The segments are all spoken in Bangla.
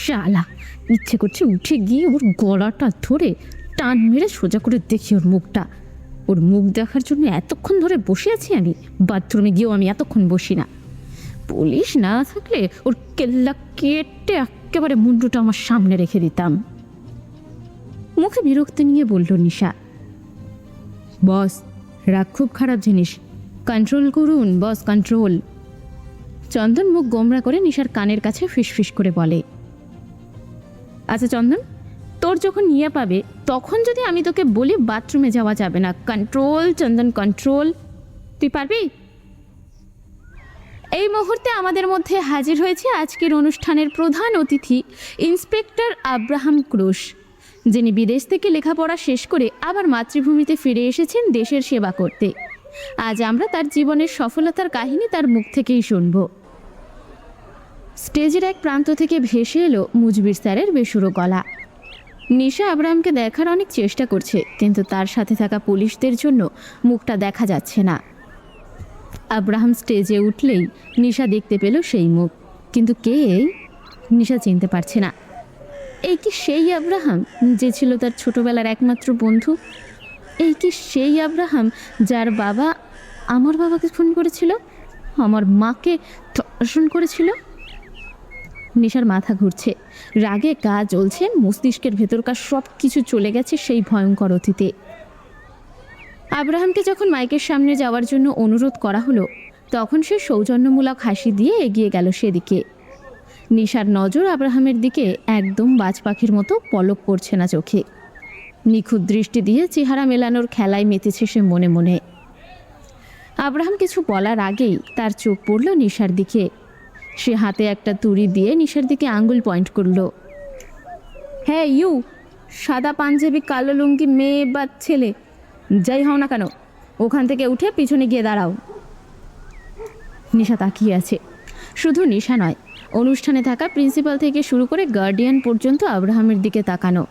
শালা, ইচ্ছে করছে উঠে গিয়ে ওর গলাটা ধরে টান মেরে সোজা করে দেখি ওর মুখটা। ওর মুখ দেখার জন্য এতক্ষণ ধরে বসে আছি আমি। বাথরুমে গিয়েও আমি এতক্ষণ বসি না। পুলিশ না থাকলে ওর কেল্লা কেটে একেবারে মুন্ডুটা আমার সামনে রেখে দিতাম। মুখে বিরক্তি নিয়ে বলল নিশা। বস, রাগ খুব খারাপ জিনিস, কন্ট্রোল করুন বস, কন্ট্রোল। চন্দন মুখ গোমরা করে নিশার কানের কাছে ফিসফিস করে বলে, আচ্ছা চন্দন, তোর যখন ইয়ে পাবে তখন যদি আমি তোকে বলি বাথরুমে যাওয়া যাবে না, কন্ট্রোল চন্দন কন্ট্রোল, তুই পারবি? এই মুহূর্তে আমাদের মধ্যে হাজির হয়েছে আজকের অনুষ্ঠানের প্রধান অতিথি ইন্সপেক্টর আব্রাহাম ক্রুশ, যিনি বিদেশ থেকে লেখাপড়া শেষ করে আবার মাতৃভূমিতে ফিরে এসেছেন দেশের সেবা করতে। আজ আমরা তার জীবনের সফলতার কাহিনী তার মুখ থেকেই শুনব। স্টেজের এক প্রান্ত থেকে ভেসে এলো মুজবির স্যারের বেসুরো গলা। নিশা আব্রাহামকে দেখার অনেক চেষ্টা করছে, কিন্তু তার সাথে থাকা পুলিশদের জন্য মুখটা দেখা যাচ্ছে না। আব্রাহাম স্টেজে উঠলেই নিশা দেখতে পেল সেই মুখ, কিন্তু কে এই? নিশা চিনতে পারছে না। এই কি সেই আব্রাহাম যে ছিল তার ছোটবেলার একমাত্র বন্ধু? এই কি সেই আব্রাহাম যার বাবা আমার বাবাকে খুন করেছিল, আমার মাকে ধর্ষণ করেছিল? নিশার মাথা ঘুরছে, রাগে গা জ্বলছে, মস্তিষ্কের ভেতরকার সব কিছু চলে গেছে সেই ভয়ঙ্কর অতীতে। আব্রাহামকে যখন মাইকের সামনে যাওয়ার জন্য অনুরোধ করা হলো, তখন সে সৌজন্যমূলক হাসি দিয়ে এগিয়ে গেল সেদিকে। নিশার নজর আব্রাহামের দিকে একদম বাজ পাখির মতো, পলক পড়ছে না চোখে। নিখুঁত দৃষ্টি দিয়ে চেহারা মেলানোর খেলায় মেতেছে সে মনে মনে। আব্রাহাম কিছু বলার আগেই তার চোখ পড়ল নিশার দিকে। সে হাতে একটা তুড়ি দিয়ে নিশার দিকে আঙ্গুল পয়েন্ট করল। হ্যাঁ ইউ, সাদা পাঞ্জাবি কালো লুঙ্গি মেয়ে বা ছেলে যাই হও না কেন, ওখান থেকে উঠে পিছনে গিয়ে দাঁড়াও। নিশা তাকিয়ে আছে। শুধু নিশা নয়, অনুষ্ঠানে থাকা প্রিন্সিপাল থেকে শুরু করে গার্ডিয়ান পর্যন্ত আব্রাহামের দিকে তাকানো।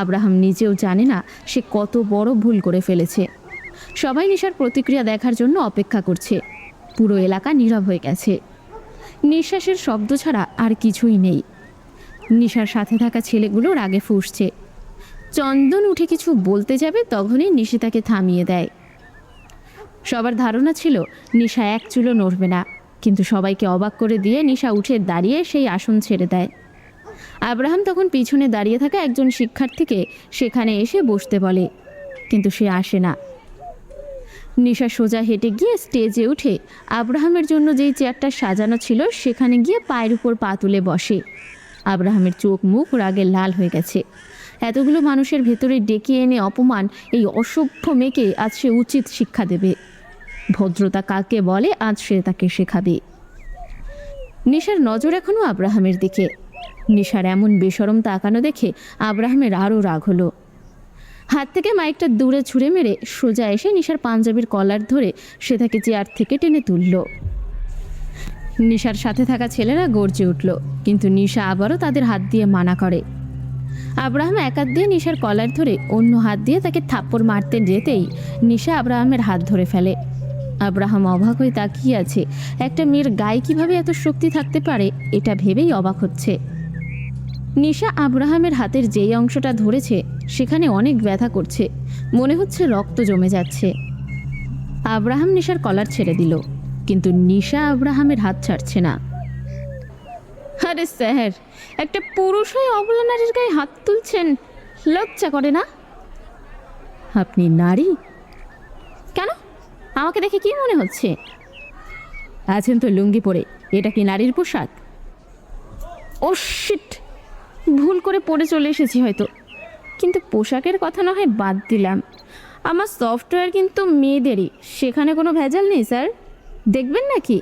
আব্রাহাম নিজেও জানে না সে কত বড় ভুল করে ফেলেছে। সবাই নিশার প্রতিক্রিয়া দেখার জন্য অপেক্ষা করছে। পুরো এলাকা নীরব হয়ে গেছে। নিঃশ্বাসের শব্দ ছাড়া আর কিছুই নেই। নিশার সাথে থাকা ছেলেগুলো রাগে ফুঁসছে। চন্দন উঠে কিছু বলতে যাবে, তখনই নিশি তাকে থামিয়ে দেয়। সবার ধারণা ছিল নিশা এক চুলো নড়বে না, কিন্তু সবাইকে অবাক করে দিয়ে নিশা উঠে দাঁড়িয়ে সেই আসন ছেড়ে দেয়। আব্রাহাম তখন পিছনে দাঁড়িয়ে থাকা একজন শিক্ষার্থীকে সেখানে এসে বসতে বলে, কিন্তু সে আসে না। নিশা সোজা হেঁটে গিয়ে স্টেজে উঠে আব্রাহামের জন্য যেই চেয়ারটা সাজানো ছিল সেখানে গিয়ে পায়ের উপর পা তুলে বসে। আব্রাহামের চোখ মুখ রাগে লাল হয়ে গেছে। এতগুলো মানুষের ভেতরে ডেকে এনে অপমান এই অসভ্য মেয়েকে আজ সে উচিত শিক্ষা দেবে। ভদ্রতা কাকে বলে আজ সে তাকে শেখাবে। নিশার নজর এখনও আব্রাহামের দিকে। নিশার এমন বেশরম তাকানো দেখে আব্রাহামের আরও রাগ হলো। হাত থেকে মাইকটা দূরে ছুঁড়ে মেরে সোজা এসে নিশার পাঞ্জাবির কলার ধরে সে তাকে চেয়ার থেকে টেনে তুলল। নিশার সাথে থাকা ছেলেরা গর্জে উঠল, কিন্তু নিশা আবারও তাদের হাত দিয়ে মানা করে। আব্রাহাম এক হাত দিয়ে নিশার কলার ধরে অন্য হাত দিয়ে তাকে থাপ্পড় মারতে যেতেই নিশা আব্রাহামের হাত ধরে ফেলে। আব্রাহাম অবাক হয়ে তাকিয়ে আছে। একটা মেয়ের গায়ে কিভাবে এত শক্তি থাকতে পারে এটা ভেবেই অবাক হচ্ছে। নিশা আব্রাহামের হাতের যেই অংশটা ধরেছে সেখানে অনেক ব্যথা করছে, মনে হচ্ছে রক্ত জমে যাচ্ছে। আব্রাহাম নিশার কলার ছেড়ে দিল, কিন্তু নিশা আব্রাহামের হাত ছাড়ছে না। আরে স্যার, একটা পুরুষ হয়ে অবলা নারীর গায়ে হাত তুলছেন, লজ্জা করে না? আপনি নারী? কেন, আমাকে দেখে কি মনে হচ্ছে? আছেন তো লুঙ্গি পরে, এটা কি নারীর পোশাক? ও শিট, ভুল করে পড়ে চলে এসেছি হয়তো, কিন্তু পোশাকের কথা না হয় বাদ দিলাম। আমার সফটওয়্যার কিন্তু মেয়েদেরই, সেখানে কোনো ভেজাল নেই স্যার, দেখবেন নাকি?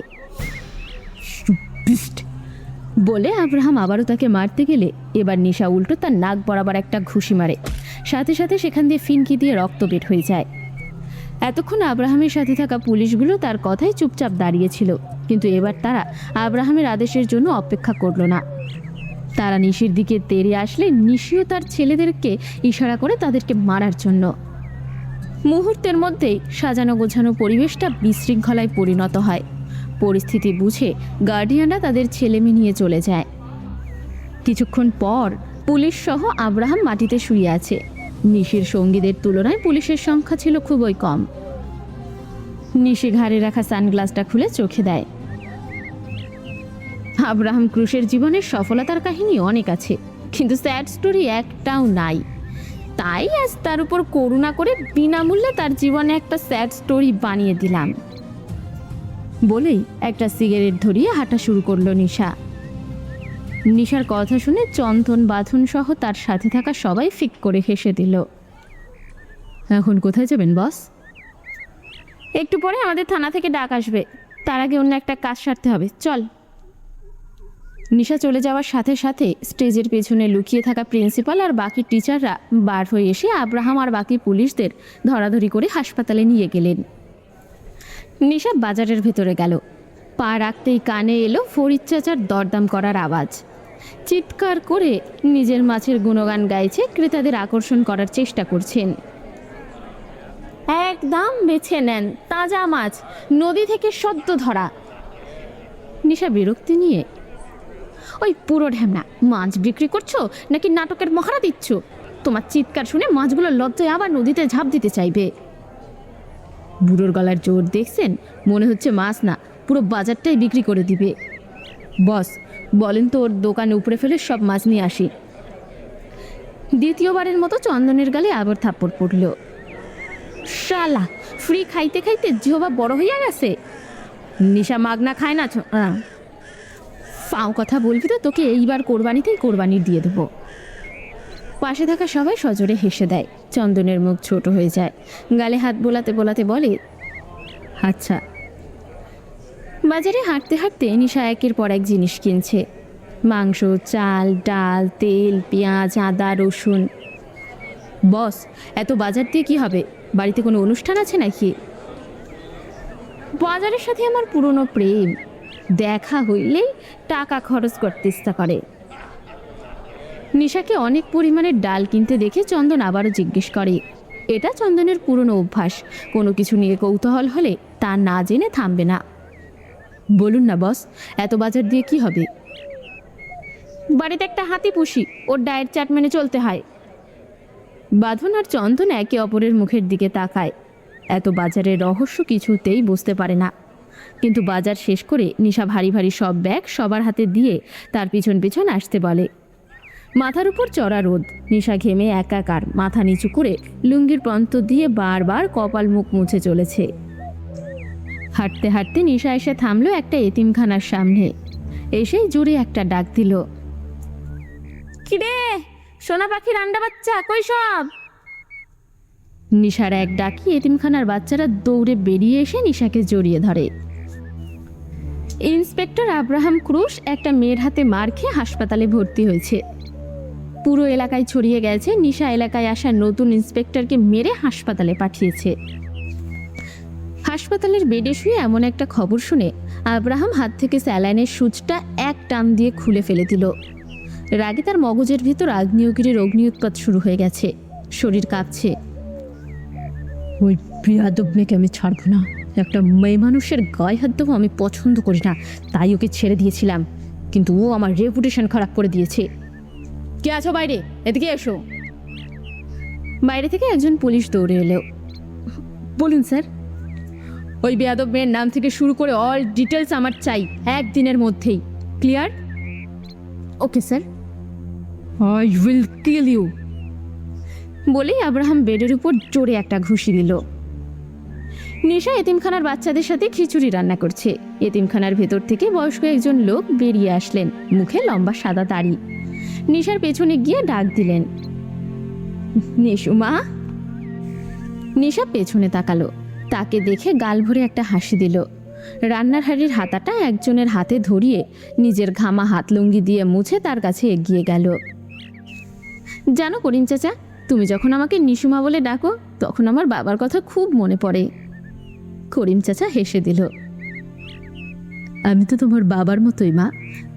বলে আব্রাহাম আবারও তাকে মারতে গেলে এবার নিশা উল্টো তার নাক বরাবর একটা ঘুষি মারে। সাথে সাথে সেখান দিয়ে ফিনকি দিয়ে রক্ত বের হয়ে যায়। এতক্ষণ আব্রাহামের সাথে থাকা পুলিশগুলো তার কথায় চুপচাপ দাঁড়িয়েছিল, কিন্তু এবার তারা আব্রাহামের আদেশের জন্য অপেক্ষা করল না। তারা নিশির দিকে তেড়ে আসলে নিশিও তার ছেলেদেরকে ইশারা করে তাদেরকে মারার জন্য। মুহূর্তের মধ্যেই সাজানো গোছানো পরিবেশটা বিশৃঙ্খলায় পরিণত হয়। পরিস্থিতি বুঝে গার্ডিয়ানরা তাদের ছেলেমেয়ে নিয়ে চলে যায়। কিছুক্ষণ পর পুলিশ সহ আব্রাহাম মাটিতে শুয়ে আছে। নিশির সঙ্গীদের তুলনায় পুলিশের সংখ্যা ছিল খুবই কম। নিশি ঘাড়ে রাখা সানগ্লাসটা খুলে চোখে দেয়। আব্রাহাম ক্রুশের জীবনের সফলতার কাহিনী অনেক আছে, কিন্তু স্যাড স্টোরি একটাও নাই। তাই আজ তার উপর করুণা করে বিনামূল্যে তার জীবনে একটা স্যাড স্টোরি বানিয়ে দিলাম বলেই একটা সিগারেট ধরিয়ে হাঁটা শুরু করলো নিশা। নিশার কথা শুনে চন্দন, বাঁধন সহ তার সাথে থাকা সবাই ফিক করে হেসে দিল। এখন কোথায় যাবেন বস? একটু পরে আমাদের থানা থেকে ডাক আসবে, তার আগে অন্য একটা কাজ সারতে হবে, চল। নিশা চলে যাওয়ার সাথে সাথে স্টেজের পেছনে লুকিয়ে থাকা প্রিন্সিপাল আর বাকি টিচাররা বার হয়ে এসে আব্রাহাম আর বাকি পুলিশদের ধরাধরি করে হাসপাতালে নিয়ে গেলেন। নিশা বাজারের ভেতরে গেল। পা রাখতেই কানে এলো ফরিদ চাচার দরদাম করার আওয়াজ। চিৎকার করে নিজের মাছের গুণগান গাইছে, ক্রেতাদের আকর্ষণ করার চেষ্টা করছেন। একদম বেছে নেন, তাজা মাছ, নদী থেকে সদ্য ধরা। নিশা বিরক্তি নিয়ে, ওই পুরো ঢ্যামনা, মাছ বিক্রি করছো নাকি নাটকের মহড়া দিচ্ছ? তোমার চিৎকার শুনে মাছগুলো লজ্জায় আবার নদীতে ঝাঁপ দিতে চাইবে। বুড়োর গলার জোর দেখছেন? মনে হচ্ছে মাছ না, পুরো বাজারটাই বিক্রি করে দিবে। বস বলেন তো, ওর দোকানে উপরে ফেলে সব মাছ নিয়ে আসি। দ্বিতীয়বারের মতো চন্দনের গালে আবার থাপ্পড় পড়ল। শালা, ফ্রি খাইতে খাইতে জিহবা বড় হইয়া গেছে। নিশা মাগনা খায় না। ফাও কথা বলবি তো তোকে এইবার কোরবানিতেই কোরবানি দিয়ে দেবো। পাশে থাকা সবাই সজোরে হেসে দেয়। চন্দনের মুখ ছোট হয়ে যায়, গালে হাত বোলাতে বোলাতে বলে, আচ্ছা। বাজারে হাঁটতে হাঁটতে নিশা একের পর এক জিনিস কিনছে। মাংস, চাল, ডাল, তেল, পেঁয়াজ, আদা, রসুন। বস, এত বাজার দিয়ে কি হবে? বাড়িতে কোনো অনুষ্ঠান আছে নাকি? বাজারের সাথে আমার পুরনো প্রেম, দেখা হইলেই টাকা খরচ করতে ইচ্ছা করে। নিশাকে অনেক পরিমাণে ডাল কিনতে দেখে চন্দন আবারও জিজ্ঞেস করে। এটা চন্দনের পুরনো অভ্যাস, কোনো কিছু নিয়ে কৌতূহল হলে তা না জেনে থামবে না। বলুন না বস, এত বাজার দিয়ে কি হবে? বাড়িতে একটা হাতি পুষি, ওর ডায়েট চার্ট মেনে চলতে হয়। বাঁধন আর চন্দন একে অপরের মুখের দিকে তাকায়। এত বাজারের রহস্য কিছুতেই বুঝতে পারে না। কিন্তু বাজার শেষ করে নিশা ভারী ভারী সব ব্যাগ সবার হাতে দিয়ে তার পিছন পিছন আসতে বলে। মাথার উপর চড়া রোদ, নিশা ঘেমে একাকার, মাথা নিচু করে লুঙ্গির প্রান্ত দিয়ে বারবার কপাল মুখ মুছে চলেছে। হাঁটতে হাঁটতে নিশা এসে থামলো একটা এতিমখানার সামনে। এসেই জোরে একটা ডাক দিল, কিরে সোনা পাখির আন্ডা বাচ্চা, কই সব? নিশার এক ডাকি এতিমখানার বাচ্চারা দৌড়ে বেরিয়ে এসে নিশাকে জড়িয়ে ধরে। ইন্সপেক্টর আব্রাহাম ক্রুশ একটা মেয়ের হাতে মার খেয়ে হাসপাতালে ভর্তি হয়েছে। পুরো এলাকায় ছড়িয়ে গেছে নিশা এলাকায় আসা নতুন ইন্সপেক্টরকে মেরে হাসপাতালে পাঠিয়েছে। হাসপাতালের বেডে শুয়ে এমন একটা খবর শুনে আব্রাহাম হাত থেকে স্যালাইনের সুচটা এক টান দিয়ে খুলে ফেলে দিল। রাগে তার মগজের ভিতর আগ্নেয়গিরির অগ্নি উৎপাত শুরু হয়ে গেছে, শরীর কাঁপছে। ওই বেয়াদব মেয়েকে আমি ছাড়বো না। একটা মেয়ে মানুষের গায়ে হাত দেবো আমি পছন্দ করি না, তাই ওকে ছেড়ে দিয়েছিলাম, কিন্তু ও আমার রেপুটেশন খারাপ করে দিয়েছে। কে আছো বাইরে? এদিকে এসো। বাইরে থেকে একজন পুলিশ দৌড়ে এলো। বলুন স্যার। ওই বেয়াদব মেয়ের নাম থেকে শুরু করে অল ডিটেলস আমার চাই, একদিনের মধ্যেই। Clear? Okay sir. I will kill you বলেই আব্রাহাম বেডের উপর জোরে একটা ঘুষি দিল। নিশা এতিমখানার বাচ্চাদের সাথে খিচুড়ি রান্না করছে। এতিমখানার ভেতর থেকে বয়স্ক একজন লোক বেরিয়ে আসলেন, মুখে লম্বা সাদা দাড়ি। নিশার পেছনে গিয়ে ডাক দিলেন, নিশু মা। নিশা পেছনে তাকালো, তাকে দেখে গাল ভরে একটা হাসি দিল। রান্নার হাড়ির হাতাটা একজনের হাতে ধরিয়ে নিজের ঘামা হাত লুঙ্গি দিয়ে মুছে তার কাছে এগিয়ে গেল। জানো করিম চাচা, তুমি যখন আমাকে নিশুমা বলে ডাকো তখন আমার বাবার কথা খুব মনে পড়ে। করিম চাচা হেসে দিল। আমি তো তোমার বাবার মতোই মা।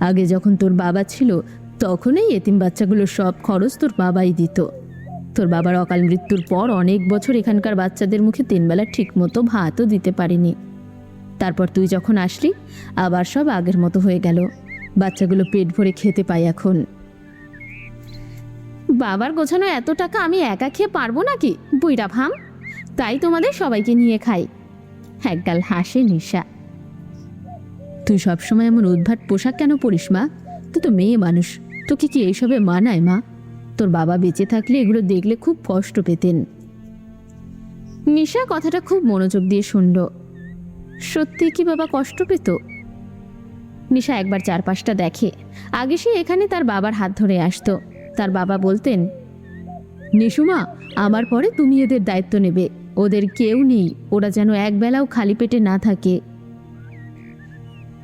আগে যখন তোর বাবা ছিল তখনই এতিম বাচ্চাগুলোর সব খরচ তোর বাবাই দিত। তোর বাবার অকাল মৃত্যুর পর অনেক বছর এখানকার বাচ্চাদের মুখে 3 বেলা ঠিক মতো ভাতও দিতে পারিনি। তারপর তুই যখন আসলি আবার সব আগের মতো হয়ে গেল, বাচ্চাগুলো পেট ভরে খেতে পায় এখন। বাবার গোছানো এত টাকা আমি একা খেয়ে পারবো নাকি বুইড়া ভাম, তাই তোমাদের সবাইকে নিয়ে খাই। একগাল হাসে নিশা। তুই সবসময় এমন উদ্ভাট পোশাক কেন পরিস মা? তুই তো মেয়ে মানুষ, তোকে কি এইসবে মানায় মা? তোর বাবা বেঁচে থাকলে এগুলো দেখলে খুব কষ্ট পেতেন। নিশা কথাটা খুব মনোযোগ দিয়ে শুনল। সত্যি কি বাবা কষ্ট পেত? নিশা একবার চারপাশটা দেখে। আগে সে এখানে তার বাবার হাত ধরে আসতো। তার বাবা বলতেন, নিশুমা, আমার পরে তুমি এদের দায়িত্ব নেবে, ওদের কেউ নেই, ওরা যেন একবেলাও খালি পেটে না থাকে।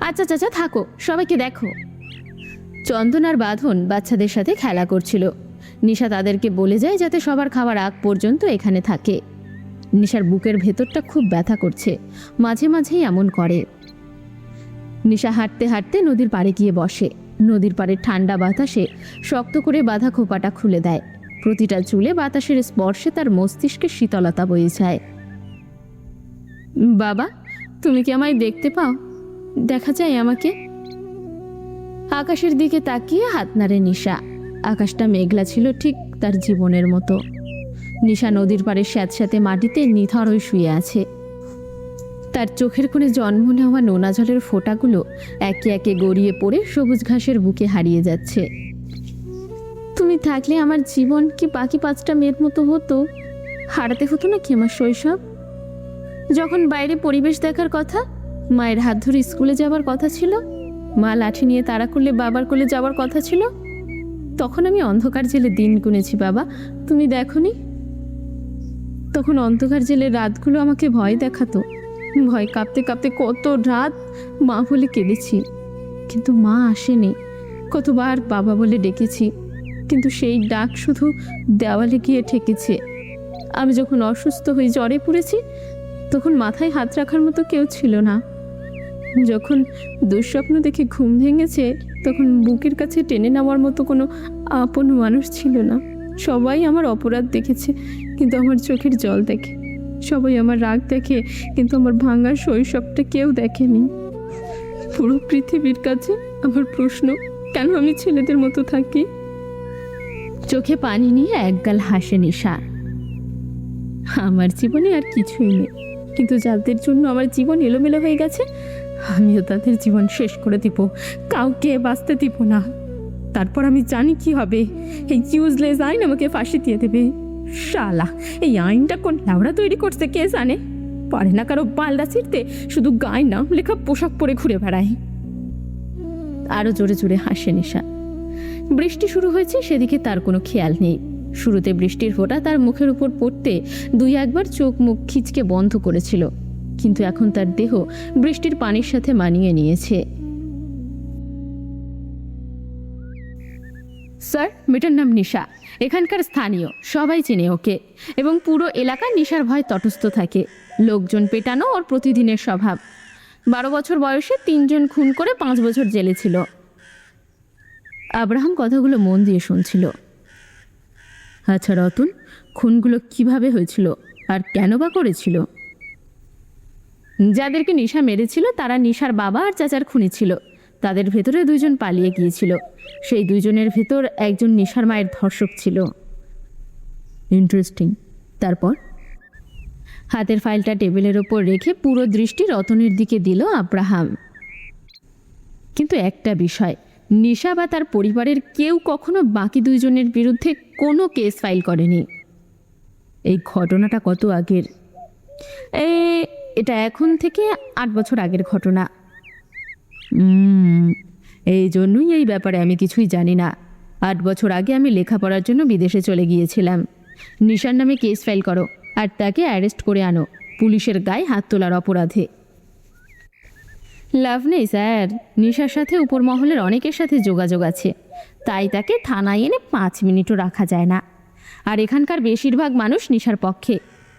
আচ্ছা চাচা থাকো, সবাইকে দেখো। চন্দন আর বাঁধন বাচ্চাদের সাথে খেলা করছিল। নিশা তাদেরকে বলে যায় যাতে সবার খাবার আগ পর্যন্ত এখানে থাকে। নিশার বুকের ভেতরটা খুব ব্যথা করছে, মাঝে মাঝেই এমন করে। নিশা হাঁটতে হাঁটতে নদীর পাড়ে গিয়ে বসে। নদীর পাড়ে ঠান্ডা বাতাসে শক্ত করে বাঁধা খোপাটা খুলে দেয়। প্রতিটা চুলে বাতাসের স্পর্শে তার মস্তিষ্কে শীতলতা বয়ে যায়। বাবা, তুমি কি আমায় দেখতে পাও? দেখা যায় আমাকে? আকাশের দিকে তাকিয়ে হাত নাড়ে নিশা। আকাশটা মেঘলা ছিল, ঠিক তার জীবনের মতো। নিশা নদীর পাড়ে স্যাঁতস্যাঁতে মাটিতে নিথর হয়ে শুয়ে আছে। তার চোখের কোণে জন্ম নেওয়া নোনা জলের ফোঁটাগুলো একে একে গড়িয়ে পড়ে সবুজ ঘাসের বুকে হারিয়ে যাচ্ছে। তুমি থাকলে আমার জীবন কি বাকি 5টা মেয়ের মতো হতো? হারাতে হতো না কি আমার শৈশব? যখন বাইরে পরিবেশ দেখার কথা, মায়ের হাত ধরে স্কুলে যাবার কথা ছিল, মা লাঠি নিয়ে তাড়া করলে বাবার কোলে যাওয়ার কথা ছিল, তখন আমি অন্ধকার জেলে দিন গুনেছি বাবা, তুমি দেখোনি? তখন অন্ধকার জেলে রাতগুলো আমাকে ভয় দেখাতো। ভয় কাঁপতে কাঁপতে কত রাত মা বলে কেঁদেছি, কিন্তু মা আসেনি। কতবার বাবা বলে ডেকেছি, কিন্তু সেই ডাক শুধু দেওয়ালে গিয়ে ঠেকেছে। আমি যখন অসুস্থ হয়ে জ্বরে পড়েছি, তখন মাথায় হাত রাখার মতো কেউ ছিল না। যখন দুঃস্বপ্ন দেখে ঘুম ভেঙেছে, তখন বুকের কাছে টেনে নেওয়ার মতো কোনো আপন মানুষ ছিল না। সবাই আমার অপরাধ দেখেছে, কিন্তু আমার চোখের জল দেখে। সবাই আমার রাগ দেখে, কিন্তু আমার ভাঙা শৈশবটা কেউ দেখেনি। পুরো পৃথিবীর কাছে আমার প্রশ্ন, কেন আমি ছেলেদের মতো থাকি? চোখে পানি নিয়ে একগাল হাসে নিশা। আমার জীবনে আর কিছুই নেই, কিন্তু যাদের জন্য আমার জীবন এলোমেলো হয়ে গেছে, আমিও তাদের জীবন শেষ করে দিব, কাউকে বাঁচতে দিব না। তারপর আমি জানি কি হবে। এই ইউজলেস আইন আমাকে ফাঁসি দিয়ে দেবে। শালা, এই আইনটা কোন লাউড়া তৈরি করছে কে জানে? পারে না কারো বালদা ছিঁড়তে, শুধু গায়ে নাম লেখা পোশাক পরে ঘুরে বেড়ায়। আরো জোরে জোরে হাসে নিশা। বৃষ্টি শুরু হয়েছে, সেদিকে তার কোনো খেয়াল নেই। শুরুতে বৃষ্টির ফোঁটা তার মুখের উপর পড়তে 2-1বার চোখ মুখ খিচকে বন্ধ করেছিল, কিন্তু এখন তার দেহ বৃষ্টির পানির সাথে মানিয়ে নিয়েছে। স্যার, মেয়েটার নাম নিশা, এখানকার স্থানীয়, সবাই চেনে ওকে, এবং পুরো এলাকায় নিশার ভয় তটস্থ থাকে। লোকজন পেটানো ওর প্রতিদিনের স্বভাব। 12 বছর বয়সে 3 জন খুন করে 5 বছর জেলে ছিল। আব্রাহাম কথাগুলো মন দিয়ে শুনছিল। আচ্ছা রতন, খুনগুলো কিভাবে হয়েছিল আর কেন বা করেছিল? যাদেরকে নিশা মেরেছিল তারা নিশার বাবা আর চাচার খুনি ছিল। তাদের ভেতরে 2 জন পালিয়ে গিয়েছিল। সেই 2 জনের ভেতর একজন নিশার মায়ের ধর্ষক ছিল। ইন্টারেস্টিং। তারপর? হাতের ফাইলটা টেবিলের ওপর রেখে পুরো দৃষ্টি রতনের দিকে দিল আব্রাহাম। কিন্তু একটা বিষয়, নিশা বা তার পরিবারের কেউ কখনো বাকি 2 জনের বিরুদ্ধে কোনো কেস ফাইল করেনি। এই ঘটনাটা কত আগের? এটা এখন থেকে 8 বছর আগের ঘটনা। এই জন্যই এই ব্যাপারে আমি কিছুই জানি না। 8 বছর আগে আমি লেখাপড়ার জন্য বিদেশে চলে গিয়েছিলাম। নিশার নামে কেস ফাইল করো আর তাকে অ্যারেস্ট করে আনো পুলিশের গায়ে হাত তোলার অপরাধে। লাভ নেই স্যার, নিশার সাথে উপর মহলের অনেকের সাথে যোগাযোগ আছে, তাই তাকে থানায় এনে 5 মিনিটও রাখা যায় না। আর এখানকার বেশিরভাগ মানুষ নিশার পক্ষে,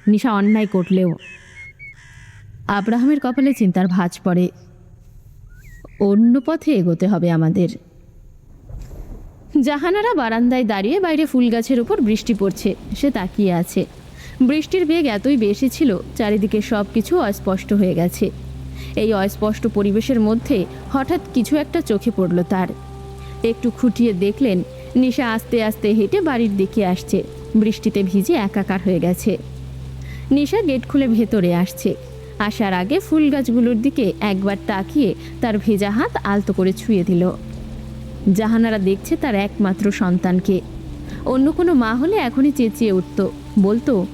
নিশা অন্যায় করলেও। আব্রাহামের কপালে চিন্তার ভাঁজ পড়ে। অন্য পথে এগোতে হবে আমাদের। জাহানারা বারান্দায় দাঁড়িয়ে, বাইরে ফুল গাছের উপর বৃষ্টি পড়ছে, সে তাকিয়ে আছে। বৃষ্টির বেগ এতই বেশি ছিল, চারিদিকে সব কিছু অস্পষ্ট হয়ে গেছে। এই অস্পষ্ট পরিবেশের মধ্যে হঠাৎ কিছু একটা চোখে পড়ল তার। একটু খুঁটিয়ে দেখলেন নিশা আস্তে আস্তে হেঁটে বাড়ির দিকে আসছে। বৃষ্টিতে ভিজে একাকার হয়ে গেছে। নিশা গেট খুলে ভেতরে আসছে। আসার আগে ফুল গাছগুলোর দিকে একবার তাকিয়ে তার ভেজা হাত আলতো করে ছুঁয়ে দিল। জাহানারা দেখছে তার একমাত্র সন্তানকে। অন্য কোনো মা হলে এখনই চেঁচিয়ে উঠত, বলতো,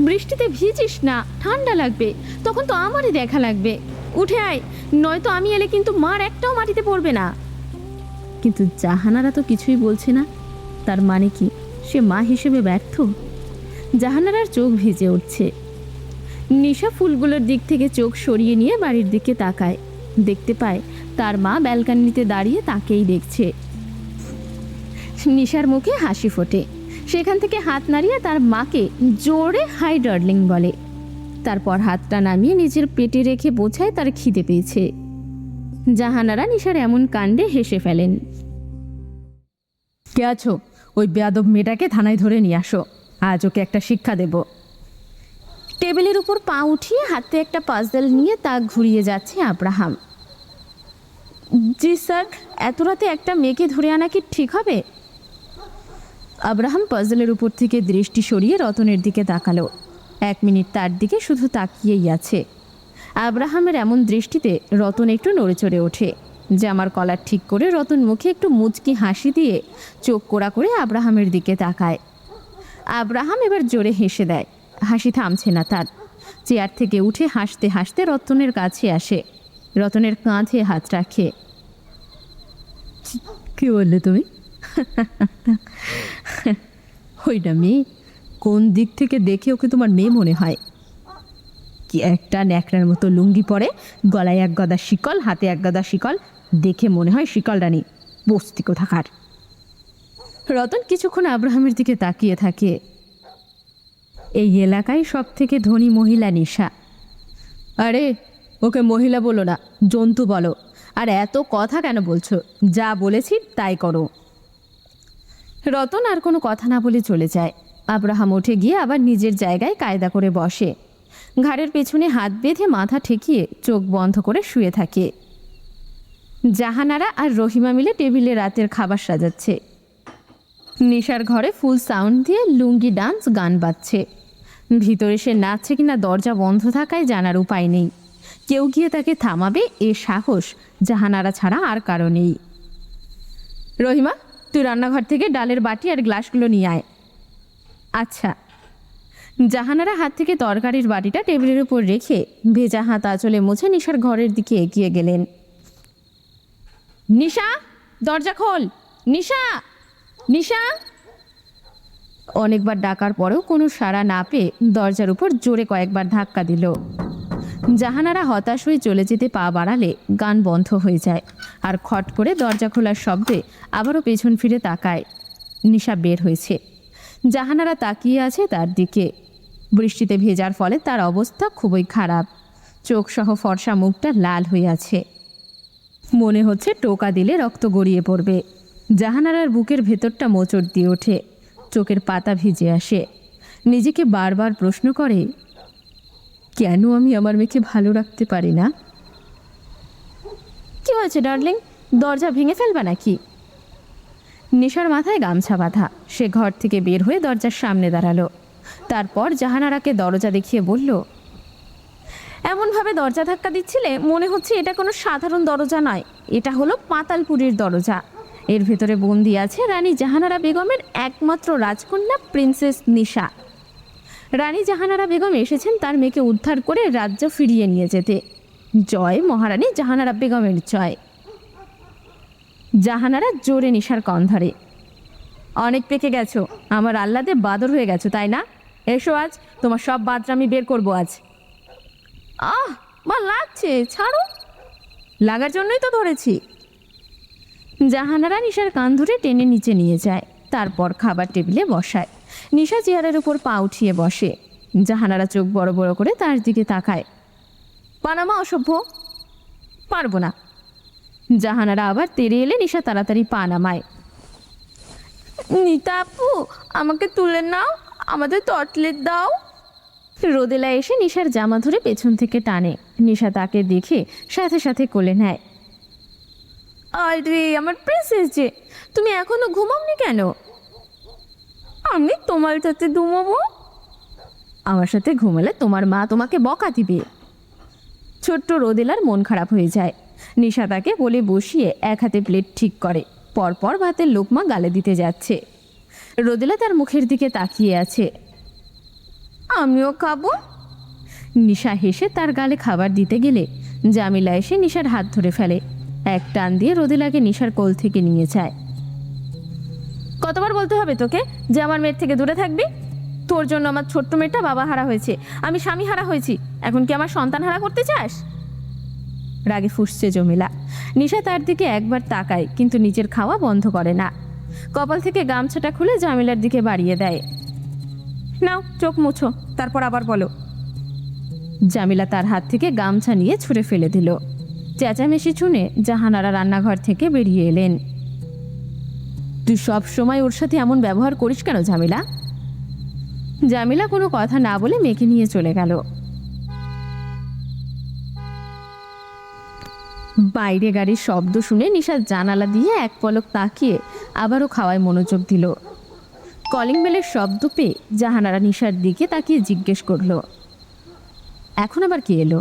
বৃষ্টিতে ভিজিস না, ঠান্ডা লাগবে, তখন তো আমারই দেখা লাগবে, উঠে আয়, নয়তো আমি এলে কিন্তু মার একটাও মাটিতে পড়বে না। কিন্তু জাহানারা তো কিছুই বলছে না। তার মানে কি সে মা হিসেবে ব্যর্থ? জাহানারার চোখ ভিজে উঠছে। নিশা ফুলগুলোর দিক থেকে চোখ সরিয়ে নিয়ে বাড়ির দিকে তাকায়। দেখতে পায় তার মা ব্যালকনিতে দাঁড়িয়ে তাকেই দেখছে। নিশার মুখে হাসি ফোটে। সেখান থেকে হাত নাড়িয়ে তার মাকে জোরে হাই ডার্লিং বলে। তারপর হাতটা নামিয়ে নিজের পেটে রেখে বোঝায় তার খিদে পেয়েছে। জাহানারা নিশার এমন কাণ্ডে হেসে ফেলেন। কে আছো? ওই বেয়াদব মেয়েটাকে থানায় ধরে নিয়ে আসো, আজ ওকে একটা শিক্ষা দেব। টেবিলের উপর পা উঠিয়ে হাতে একটা পাজল নিয়ে তাক ঘুরিয়ে যাচ্ছে আব্রাহাম। জি স্যার, এত রাতে একটা মেয়েকে ধরে আনা কি ঠিক হবে? আব্রাহাম পাজলের উপর থেকে দৃষ্টি সরিয়ে রতনের দিকে তাকালো। 1 মিনিট তার দিকে শুধু তাকিয়েই আছে। আব্রাহামের এমন দৃষ্টিতে রতন একটু নড়েচড়ে ওঠে। জামার কলার ঠিক করে রতন মুখে একটু মুচকি হাসি দিয়ে চোখ কোড়া করে আব্রাহামের দিকে তাকায়। আব্রাহাম এবার জোরে হেসে দেয়। হাসি থামছে না তার। চেয়ার থেকে উঠে হাসতে হাসতে রতনের কাছে আসে। রতনের কাঁধে হাত রাখে। কি বললে তুমি? ওইটা মেয়ে? কোন দিক থেকে দেখে ওকে তোমার মেয়ে মনে হয়? কি একটা ন্যাকড়ার মতো লুঙ্গি পরে, গলায় 1 গাদা শিকল, হাতে 1 গাদা শিকল, দেখে মনে হয় শিকল রানী। বস্তি কোথাকার। রতন কিছুক্ষণ আব্রাহামের দিকে তাকিয়ে থাকে। এই এলাকায় সব থেকে ধনী মহিলা নিশা। আরে ওকে মহিলা বলো না, জন্তু বলো। আর এত কথা কেন বলছো? যা বলেছি তাই করো। রতন আর কোনো কথা না বলে চলে যায়। আব্রাহাম উঠে গিয়ে আবার নিজের জায়গায় কায়দা করে বসে। ঘাড়ের পেছনে হাত বেঁধে মাথা ঠেকিয়ে চোখ বন্ধ করে শুয়ে থাকে। জাহানারা আর রহিমা মিলে টেবিলে রাতের খাবার সাজাচ্ছে। নিশার ঘরে ফুল সাউন্ড দিয়ে লুঙ্গি ডান্স গান বাজছে। ভিতরে সে নাচছে কিনা দরজা বন্ধ থাকায় জানার উপায় নেই। কেউ গিয়ে তাকে থামাবে এ সাহস জাহানারা ছাড়া আর কারো নেই। রহিমা, তুই রান্নাঘর থেকে ডালের বাটি আর গ্লাসগুলো নিয়ে আয়। আচ্ছা। জাহানারা হাত থেকে তরকারির বাটিটা টেবিলের উপর রেখে ভেজা হাত আঁচলে মুছে নিশার ঘরের দিকে এগিয়ে গেলেন। নিশা, দরজা খোল। নিশা, নিশা। অনেকবার ডাকার পরেও কোনো সাড়া না পেয়ে দরজার উপর জোরে কয়েকবার ধাক্কা দিল। জাহানারা হতাশ হয়ে চলে যেতে পা বাড়ালে গান বন্ধ হয়ে যায়। আর খট করে দরজা খোলার শব্দে আবারও পেছন ফিরে তাকায়। নিশা বের হয়েছে। জাহানারা তাকিয়ে আছে তার দিকে। বৃষ্টিতে ভেজার ফলে তার অবস্থা খুবই খারাপ। চোখসহ ফর্সা মুখটা লাল হয়ে আছে। মনে হচ্ছে টোকা দিলে রক্ত গড়িয়ে পড়বে। জাহানারার বুকের ভেতরটা মোচড় দিয়ে ওঠে। চোখের পাতা ভিজে আসে। নিজেকে বারবার প্রশ্ন করে, কেন আমি আমার মেয়েকে ভালো রাখতে পারি না? কি হয়েছে ডার্লিং? দরজা ভেঙে ফেলবা নাকি? নিশার মাথায় গামছা বাঁধা। সে ঘর থেকে বের হয়ে দরজার সামনে দাঁড়ালো। তারপর জাহানারাকে দরজা দেখিয়ে বলল, এমনভাবে দরজা ধাক্কা দিচ্ছিলে মনে হচ্ছে এটা কোনো সাধারণ দরজা নয়, এটা হলো পাতালপুরীর দরজা। এর ভেতরে বন্দি আছে রানী জাহানারা বেগমের একমাত্র রাজকন্যা প্রিন্সেস নিশা। রানী জাহানারা বেগম এসেছেন তার মেয়েকে উদ্ধার করে রাজ্য ফিরিয়ে নিয়ে যেতে। জয় মহারানী জাহানারা বেগমের জয়। জাহানারা জোরে নিশার কন ধরে। অনেক পেকে গেছো, আমার আহ্লাদে বাদর হয়ে গেছো তাই না? এসো, আজ তোমার সব বাদরামি বের করবো আজ। আহ, মা লাগছে, ছাড়ো। লাগার জন্যই তো ধরেছি। জাহানারা নিশার কান ধরে টেনে নিচে নিয়ে যায়। তারপর খাবার টেবিলে বসায়। নিশা চেয়ারের উপর পা উঠিয়ে বসে। জাহানারা চোখ বড় বড় করে তার দিকে তাকায়। পানামা অসভ্য। পারবো না। জাহানারা আবার তেড়ে এলে নিশা তাড়াতাড়ি পা নামায়। নিতা আপু, আমাকে তুলে নাও, আমাদের টটলেট দাও। রোদেলা এসে নিশার জামা ধরে পেছন থেকে টানে। নিশা তাকে দেখে সাথে সাথে কোলে নেয়। আরে আমার প্রিন্সেস যে, তুমি এখনো ঘুমাওনি কেন? আমি তোমার সাথে ঘুমাবো? আমার সাথে ঘুমালে তোমার মা তোমাকে বকা দিবে। ছোট্ট রোদেলার মন খারাপ হয়ে যায়। নিশা তাকে বলে বসিয়ে এক হাতে প্লেট ঠিক করে, পরপর ভাতের লোকমা গালে দিতে যাচ্ছে। রোদেলা তার মুখের দিকে তাকিয়ে আছে। আমিও খাবো। নিশা হেসে তার গালে খাবার দিতে গেলে জামিলা এসে নিশার হাত ধরে ফেলে। এক টান দিয়ে রোদেলাকে নিশার কোল থেকে নিয়ে যায়। কতবার বলতে হবে তোকে যে আমার মেয়ের থেকে দূরে থাকবি? তোর জন্য আমার ছোট্ট মেয়েটা বাবা হারা হয়েছে, আমি স্বামী হারা হয়েছি, এখন কি আমার সন্তান হারা করতে চাস? রাগে ফুঁসছে জমিলা। নিশা তার দিকে একবার তাকায়, কিন্তু নিজের খাওয়া বন্ধ করে না। কপাল থেকে গামছাটা খুলে জামিলার দিকে বাড়িয়ে দেয়। নাও চোখ মুছো, তারপর আবার বলো। জামিলা তার হাত থেকে গামছা নিয়ে ছুঁড়ে ফেলে দিল। চেঁচামেচি শুনে জাহানারা রান্নাঘর থেকে বেরিয়ে এলেন। তুই সব সময় ওর সাথে এমন ব্যবহার করিস কেন জামিলা? জামিলা কোনো কথা না বলে মেয়েকে নিয়ে চলে গেল। বাইরে গাড়ির শব্দ শুনে নিশা জানালা দিয়ে এক পলক তাকিয়ে আবারও খাওয়ায় মনোযোগ দিল। কলিং বেলের শব্দ পেয়ে জাহানারা নিশার দিকে তাকিয়ে জিজ্ঞেস করল, এখন আবার কে এলো?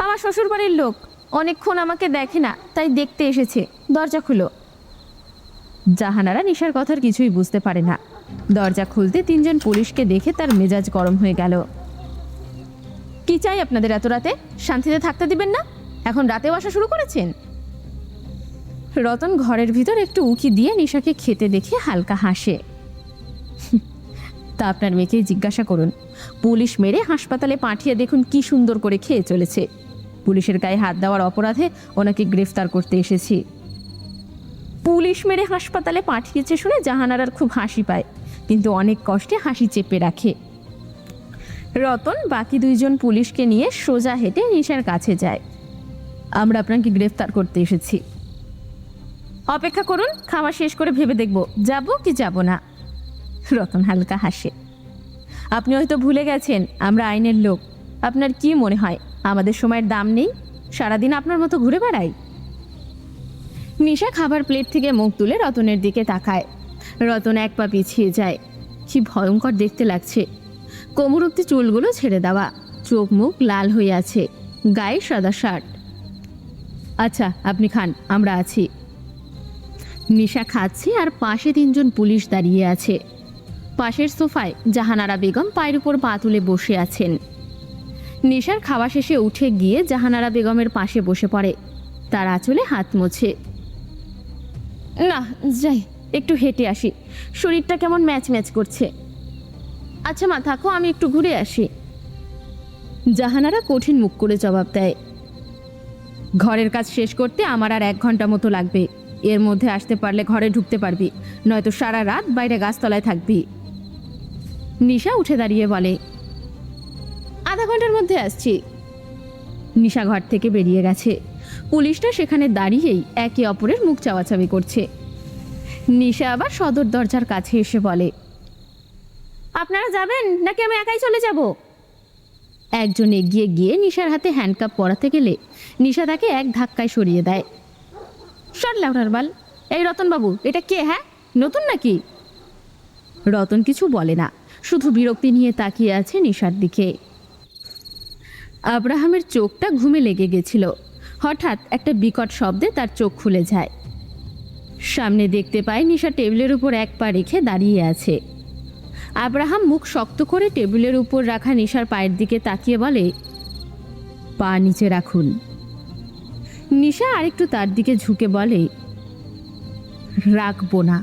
আমার শ্বশুর বাড়ির লোক, অনেকক্ষণ আমাকে দেখে না, তাই দেখতে এসেছে, দরজা খুলো। জাহানারা নিশার কথার কিছুই বুঝতে পারে না। দরজা খুলতে তিনজন পুলিশকে দেখে তার মেজাজ গরম হয়ে গেল। কি চাই আপনাদের এত রাতে? শান্তিতে থাকতে দিবেন না? এখন রাতেও আসা শুরু করেছেন? রতন ঘরের ভিতর একটু উকি দিয়ে নিশাকে খেতে দেখে হালকা হাসে। তা আপনার মেয়েকে জিজ্ঞাসা করুন, পুলিশ মেরে হাসপাতালে পাঠিয়ে দেখুন কি সুন্দর করে খেয়ে চলেছে। পুলিশের গায়ে হাত দেওয়ার অপরাধে ওনাকে গ্রেফতার করতে এসেছি। পুলিশ মেরে হাসপাতালে পাঠিয়েছে শুনে জাহানারার খুব হাসি পায়, কিন্তু অনেক কষ্টে হাসি চেপে রাখে। রতন বাকি দুইজন পুলিশকে নিয়ে সোজা হেঁটে নিশার কাছে যায়। আমরা আপনাকে গ্রেফতার করতে এসেছি। অপেক্ষা করুন, খাওয়া শেষ করে ভেবে দেখব যাব কি যাব না। রতন হালকা হাসে। আপনি হয়তো ভুলে গেছেন আমরা আইনের লোক। আপনার কি মনে হয় আমাদের সময়ের দাম নেই? সারাদিন আপনার মতো ঘুরে বেড়াই। নিশা খাবার প্লেট থেকে মুখ তুলে রতনের দিকে তাকায়। রতন এক পা পিছিয়ে যায়। কি ভয়ঙ্কর দেখতে লাগছে। কোমর অব্দি চুলগুলো ছেড়ে দেওয়া, চোখ মুখ লাল হয়ে আছে, গায়ে সাদা শার্ট। আচ্ছা আপনি খান, আমরা আছি। নিশা খাচ্ছে আর পাশে তিনজন পুলিশ দাঁড়িয়ে আছে। পাশের সোফায় জাহানারা বেগম পায়ের উপর পা তুলে বসে আছেন। নিশার খাওয়া শেষে উঠে গিয়ে জাহানারা বেগমের পাশে বসে পড়ে, তার আঁচলে হাত মোছে। না যাই, একটু হেঁটে আসি, শরীরটা কেমন ম্যাচ ম্যাচ করছে। আচ্ছা মা থাকো, আমি একটু ঘুরে আসি। জাহানারা কঠিন মুখ করে জবাব দেয়। ঘরের কাজ শেষ করতে আমার আর 1 ঘন্টা মতো লাগবে। এর মধ্যে আসতে পারলে ঘরে ঢুকতে পারবি, নয়তো সারা রাত বাইরে গাছতলায় থাকবি। নিশা উঠে দাঁড়িয়ে বলে, আধা ঘন্টার মধ্যে আসছি। নিশা ঘর থেকে বেরিয়ে গেছে। পুলিশটা সেখানে দাঁড়িয়েই একে অপরের মুখ চাওয়াচাবি করছে। নিশা আবার সদর দরজার কাছে এসে বলে, আপনারা যাবেন নাকি আমি একাই চলে যাব? একজন এগিয়ে গিয়ে নিশার হাতে হ্যান্ডকাপ পরাতে গেলে নিশা তাকে এক ধাক্কায় সরিয়ে দেয়। সর লাউড়ার বাল। এই রতনবাবু, এটা কে? হ্যাঁ, নতুন নাকি? রতন কিছু বলে না, শুধু বিরক্তি নিয়ে তাকিয়ে আছে নিশার দিকে। আব্রাহামের চোখটা ঘুমে লেগে গেছিল। হঠাৎ একটা বিকট শব্দে তার চোখ খুলে যায়। সামনে দেখতে পায় নিশা টেবিলের উপর এক পা রেখে দাঁড়িয়ে আছে। আব্রাহাম মুখ শক্ত করে টেবিলের উপর রাখা নিশার পায়ের দিকে তাকিয়ে বলে, পা নিচে রাখুন। নিশা আরেকটু তার দিকে ঝুঁকে বলে, রাখবো না।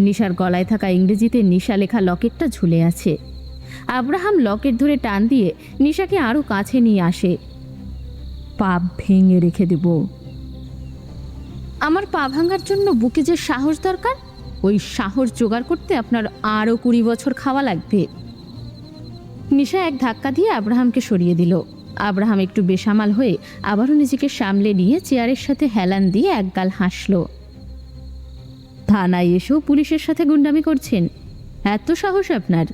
নিশার গলায় থাকা ইংরেজিতে নিশা লেখা লকেটটা ঝুলে আছে। আব্রাহাম লকেট ধরে টান দিয়ে নিশাকে আরো কাছে নিয়ে আসে। পা ভেঙে রেখে দেব। আমার পা ভাঙার জন্য বুকে যে সাহস দরকার, ওই সাহস জোগাড় করতে আপনার আরও 20 বছর খাওয়া লাগবে। নিশা এক ধাক্কা দিয়ে আব্রাহামকে সরিয়ে দিল। আব্রাহাম একটু বেসামাল হয়ে আবারও নিজেকে সামলে নিয়ে চেয়ারের সাথে হেলান দিয়ে একগাল হাসল। থানায় এসেও পুলিশের সাথে গুন্ডামি করছেন? এত সাহস আপনার?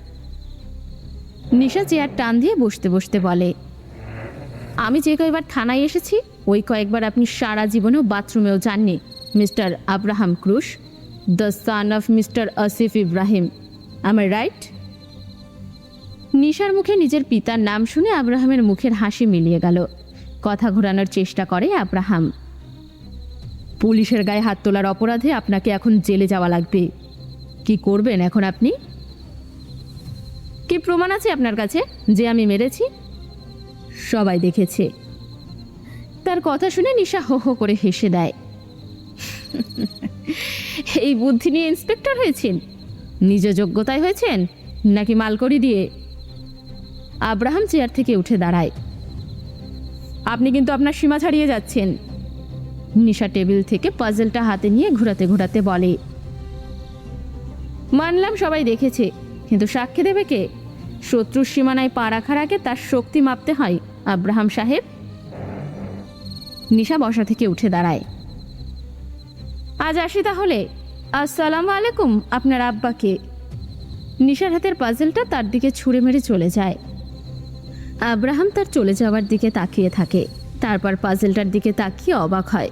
নিশা চেয়ার টান দিয়ে বসতে বসতে বলে, আমি যে কয়বার থানায় এসেছি ওই কয়েকবার আপনি সারা জীবনেও বাথরুমেও যাননি, mister Abraham Cruise, the son of mister Asif Ibrahim. আমার রাইট? নিশার মুখে নিজের পিতার নাম শুনে আব্রাহামের মুখের হাসি মিলিয়ে গেল। কথা ঘোরানোর চেষ্টা করে আব্রাহাম। পুলিশের গায়ে হাত তোলার অপরাধে আপনাকে এখন জেলে যাওয়া লাগবে। কি করবেন এখন আপনি? কি প্রমাণ আছে আপনার কাছে যে আমি মেরেছি? সবাই দেখেছে। তার কথা শুনে নিশা হো হো করে হেসে দেয়। এই বুদ্ধি নিয়ে ইন্সপেক্টর হয়েছেন? নিজ যোগ্যতায় হয়েছেন নাকি মালকড়ি দিয়ে? আব্রাহাম চেয়ার থেকে উঠে দাঁড়ায়। আপনি কিন্তু আপনার সীমা ছাড়িয়ে যাচ্ছেন। নিশা টেবিল থেকে পাজলটা হাতে নিয়ে ঘোরাতে ঘোরাতে বলে, মানলাম সবাই দেখেছে, কিন্তু সাক্ষী দেবে কে? শত্রুর সীমানায় পা রাখার আগে তার শক্তি মাপতে হয় আব্রাহাম সাহেব। নিশা বসা থেকে উঠে দাঁড়ায়। আজ আসি তাহলে। আসসালামু আলাইকুম আপনার আব্বাকে। নিশার হাতের পাজলটা তার দিকে ছুঁড়ে মেরে চলে যায়। আব্রাহাম তার চলে যাওয়ার দিকে তাকিয়ে থাকে, তারপর পাজলটার দিকে তাকিয়ে অবাক হয়।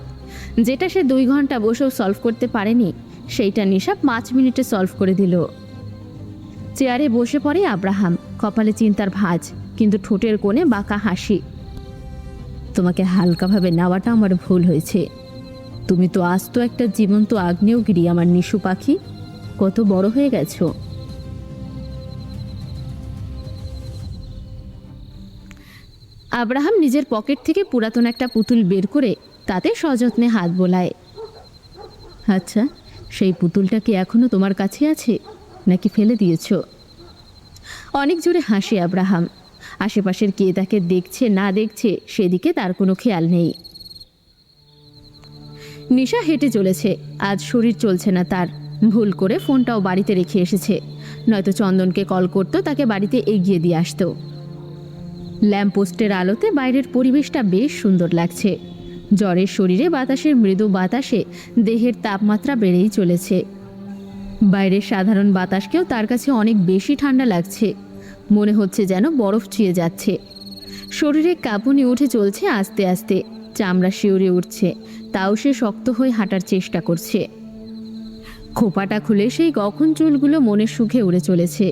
যেটা সে 2 ঘন্টা বসেও সলভ করতে পারেনি, সেইটা নিশা 5 মিনিটে সলভ করে দিল। চেয়ারে বসে পড়ে আব্রাহাম, কপালে চিন্তার ভাঁজ, কিন্তু ঠোঁটের কোণে বাঁকা হাসি। তোমাকে হালকাভাবে নেওয়াটা আমার ভুল হয়েছে। তুমি তো আজ তো একটা জীবন্ত আগ্নেয়গিরি আমার নিশু পাখি। কত বড় হয়ে গেছো। আব্রাহাম নিজের পকেট থেকে পুরাতন একটা পুতুল বের করে তাতে সযত্নে হাত বোলায়। আচ্ছা, সেই পুতুলটা কি এখনো তোমার কাছে আছে নাকি ফেলে দিয়েছ? অনেক জোরে হাসে আব্রাহাম। আশেপাশের কে তাকে দেখছে না দেখছে সেদিকে তার কোনো খেয়াল নেই। নিশা হেঁটে চলেছে। আজ শরীর চলছে না তার। ভুল করে ফোনটাও বাড়িতে রেখে এসেছে, নয়তো চন্দনকে কল করতো, তাকে বাড়িতে এগিয়ে দিয়ে আসতো। ল্যাম্পপোস্টের আলোতে বাইরের পরিবেশটা বেশ সুন্দর লাগছে। জ্বরের শরীরে বাতাসের মৃদু বাতাসে দেহের তাপমাত্রা বেড়েই চলেছে। বাইরের সাধারণ বাতাসকেও তার কাছে অনেক বেশি ঠান্ডা লাগছে। মনে হচ্ছে যেন বরফ ছুঁয়ে যাচ্ছে। শরীরে কাঁপুনি উঠে চলছে আস্তে আস্তে, চামড়া শিউরে উঠছে, তাও সে শক্ত হয়ে হাঁটার চেষ্টা করছে। খোপাটা খুলে সেই কখন চুলগুলো মনের সুখে উড়ে চলেছে।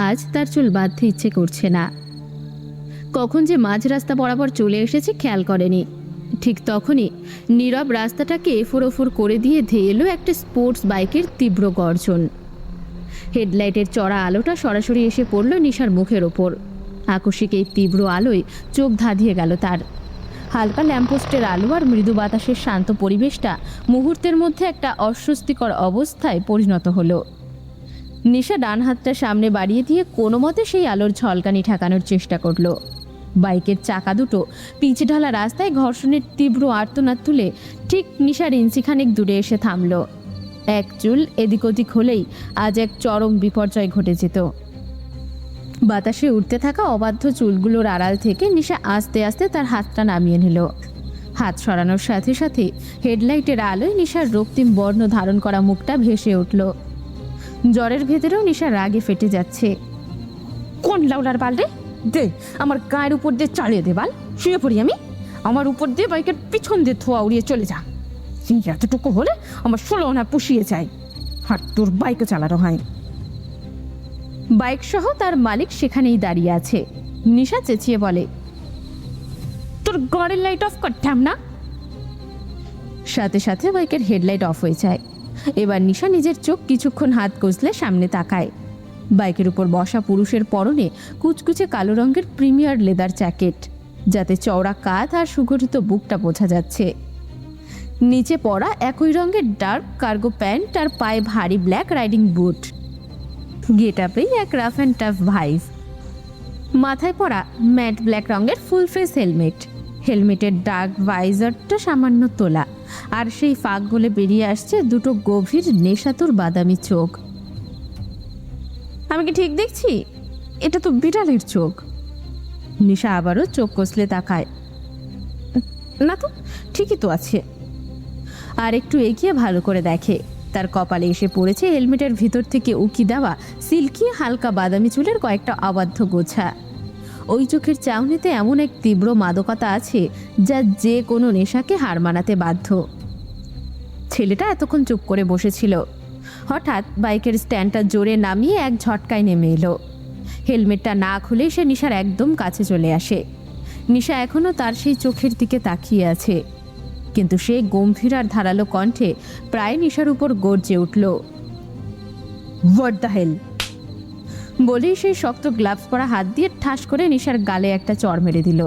আজ তার চুল বাঁধতে ইচ্ছে করছে না। কখন যে মাঝ রাস্তা বরাবর চলে এসেছে খেয়াল করেনি। ঠিক তখনই নীরব রাস্তাটাকে এফোর ওফোর করে দিয়ে ধেয়ে এলো একটা স্পোর্টস বাইকের তীব্র গর্জন। হেডলাইটের চড়া আলোটা সরাসরি এসে পড়ল নিশার মুখের ওপর। আকস্মিক এই তীব্র আলোয় চোখ ধাঁধিয়ে গেল তার। হালকা ল্যাম্পপোস্টের আলো আর মৃদু বাতাসের শান্ত পরিবেশটা মুহূর্তের মধ্যে একটা অস্বস্তিকর অবস্থায় পরিণত হলো। নিশা ডান হাতটা সামনে বাড়িয়ে দিয়ে কোনো মতে সেই আলোর ঝলকানি ঠেকানোর চেষ্টা করলো। বাইকের চাকা দুটো পিচ ঢালা রাস্তায় ঘর্ষণের তীব্র আর্তনাদ তুলে ঠিক নিশার ইঞ্চিখানেক দূরে এসে থামল। এক চুল এদিক ওদিক হলেই আজ এক চরম বিপর্যয় ঘটে যেত। বাতাসে উঠতে থাকা অবাধ্য চুলগুলোর আড়াল থেকে নিশা আস্তে আস্তে তার হাতটা নামিয়ে নিল। হাত সরানোর সাথে সাথে হেডলাইটের আলোয় নিশার রক্তিম বর্ণ ধারণ করা মুখটা ভেসে উঠল। জ্বরের ভেতরেও নিশা রাগে ফেটে যাচ্ছে। কোন লাউলার বাল রে? দে আমার গায়ের উপর দিয়ে চালিয়ে দে বাল, শুয়ে পড়ি আমি। আমার উপর দিয়ে বাইকের পিছন দিয়ে ধোয়া উড়িয়ে চলে যা। এতটুকু হলে আমার 16 আনা পুষিয়ে যায়। আর তোর বাইকে চালানো হয়। বাইক সহ তার মালিক সেখানেই দাঁড়িয়ে আছে। নিশা চেঁচিয়ে বলে, তোর গাড়ির লাইট অফ কর না। সাথে সাথে বাইকের হেডলাইট অফ হয়ে যায়। এবার নিশা নিজের চোখ কিছুক্ষণ হাত কষলে সামনে তাকায়। বাইকের উপর বসা পুরুষের পরনে কুচকুচে কালো রঙের প্রিমিয়ার লেদার জ্যাকেট, যাতে চওড়া কাঁধ আর সুগঠিত বুকটা বোঝা যাচ্ছে। নিচে পরা একই রঙের ডার্ক কার্গো প্যান্ট আর পায়ে ভারী ব্ল্যাক রাইডিং বুট। গেট আপেই এক রাফ অ্যান্ড টাফ ভাইভ। মাথায় পরা ম্যাট ব্ল্যাক রঙের ফুল ফেস হেলমেট। হেলমেটের ডার্ক ভাইজারটা সামান্য তোলা, আর সেই ফাঁক গলে বেরিয়ে আসছে দুটো গভীর নেশাতুর বাদামি চোখ। আমি কি ঠিক দেখছি? এটা তো বিড়ালের চোখ। নিশা আবারও চোখ কষলে তাকায়। না তো, ঠিকই তো আছে। আর একটু এগিয়ে ভালো করে দেখে, তার কপালে এসে পড়েছে হেলমেটের ভিতর থেকে উকি দেওয়া সিল্কি হালকা বাদামি চুলের কয়েকটা অবাধ্য গোছা। ওই চোখের চাউনিতে এমন এক তীব্র মাদকতা আছে যা যে কোনো নেশাকে হার মানাতে বাধ্য। ছেলেটা এতক্ষণ চুপ করে বসেছিল। হঠাৎ বাইকের স্ট্যান্ডটা জোরে নামিয়ে এক ঝটকায় নেমে এলো। হেলমেটটা না খুলে সে নিশার একদম কাছে চলে আসে। নিশা এখনও তার সেই চোখের দিকে তাকিয়ে আছে, কিন্তু সে গম্ভীর আর ধারালো কণ্ঠে প্রায় নিশার উপর গর্জে উঠল, হোয়াট দ্য হেল! বলেই সেই শক্ত গ্লাভস পরা হাত দিয়ে ঠাস করে নিশার গালে একটা চড় মেরে দিল।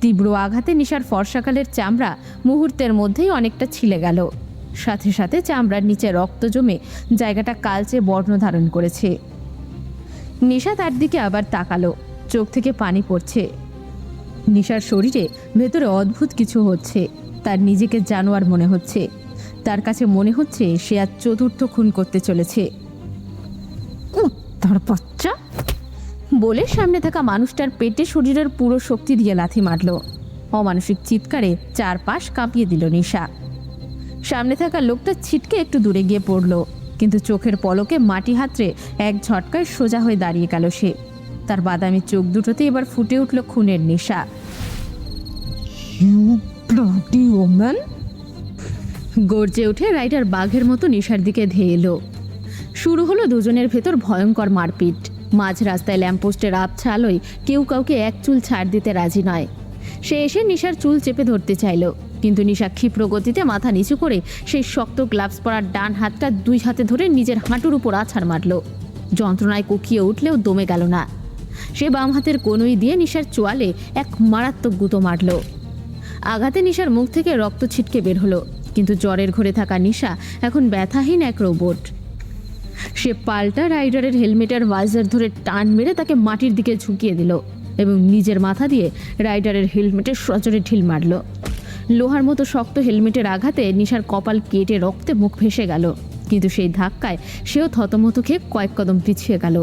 তীব্র আঘাতে নিশার ফর্সাকালের চামড়া মুহূর্তের মধ্যেই অনেকটা ছিলে গেল। সাথে সাথে চামড়ার নিচে রক্ত জমে জায়গাটা কালচে বর্ণ ধারণ করেছে। নিশা তার দিকে আবার তাকালো, চোখ থেকে পানি পড়ছে। নিশার শরীরে ভেতরে অদ্ভুত কিছু হচ্ছে। তার নিজেকে জানোয়ার মনে হচ্ছে। তার কাছে মনে হচ্ছে সে আজ চতুর্থ খুন করতে চলেছে। তার বাচ্চা বলে সামনে থাকা মানুষটার পেটে শরীরের পুরো শক্তি দিয়ে লাথি মারল। অমানসিক চিৎকারে চারপাশ কাঁপিয়ে দিল নিশা। সামনে থাকা লোকটা ছিটকে একটু দূরে গিয়ে পড়ল, কিন্তু চোখের পলকে মাটি হাতড়ে এক ঝটকায় সোজা হয়ে দাঁড়িয়ে গেল সে। তার বাদামি চোখ দুটোতে এবার ফুটে উঠল খুনের নেশা। গর্জে উঠে রাইডার বাঘের মতো নিশার দিকে ধেয়ে এলো। শুরু হলো দুজনের ভেতর ভয়ঙ্কর মারপিট। মাঝ রাস্তায় ল্যাম্পপোস্টের আবছা আলোয় কেউ কাউকে এক চুল ছাড় দিতে রাজি নয়। সে এসে নিশার চুল চেপে ধরতে চাইল, কিন্তু নিশা ক্ষিপ্র গতিতে মাথা নিচু করে সেই শক্ত গ্লাভস পরার ডান হাতটা দুই হাতে ধরে নিজের হাঁটুর উপর আছাড় মারল। যন্ত্রণায় কুকিয়ে উঠলেও দমে গেল না। সে বাম হাতের কনুই দিয়ে নিশার চোয়ালে এক মারাত্মক গুঁতো মারল। আঘাতে নিশার মুখ থেকে রক্ত ছিটকে বের হলো, কিন্তু জ্বরের ঘরে থাকা নিশা এখন ব্যথাহীন এক রোবট। সে পাল্টা রাইডারের হেলমেটের ভাইজার ধরে টান মেরে তাকে মাটির দিকে ঝুঁকিয়ে দিল এবং নিজের মাথা দিয়ে রাইডারের হেলমেটের সজোরে ঢিল মারল। লোহার মতো শক্ত হেলমেটের আঘাতে নিশার কপাল কেটে রক্তে মুখ ভেসে গেল, কিন্তু সেই ধাক্কায় সেও থতমত খেয়ে কয়েক কদম পিছিয়ে গেল।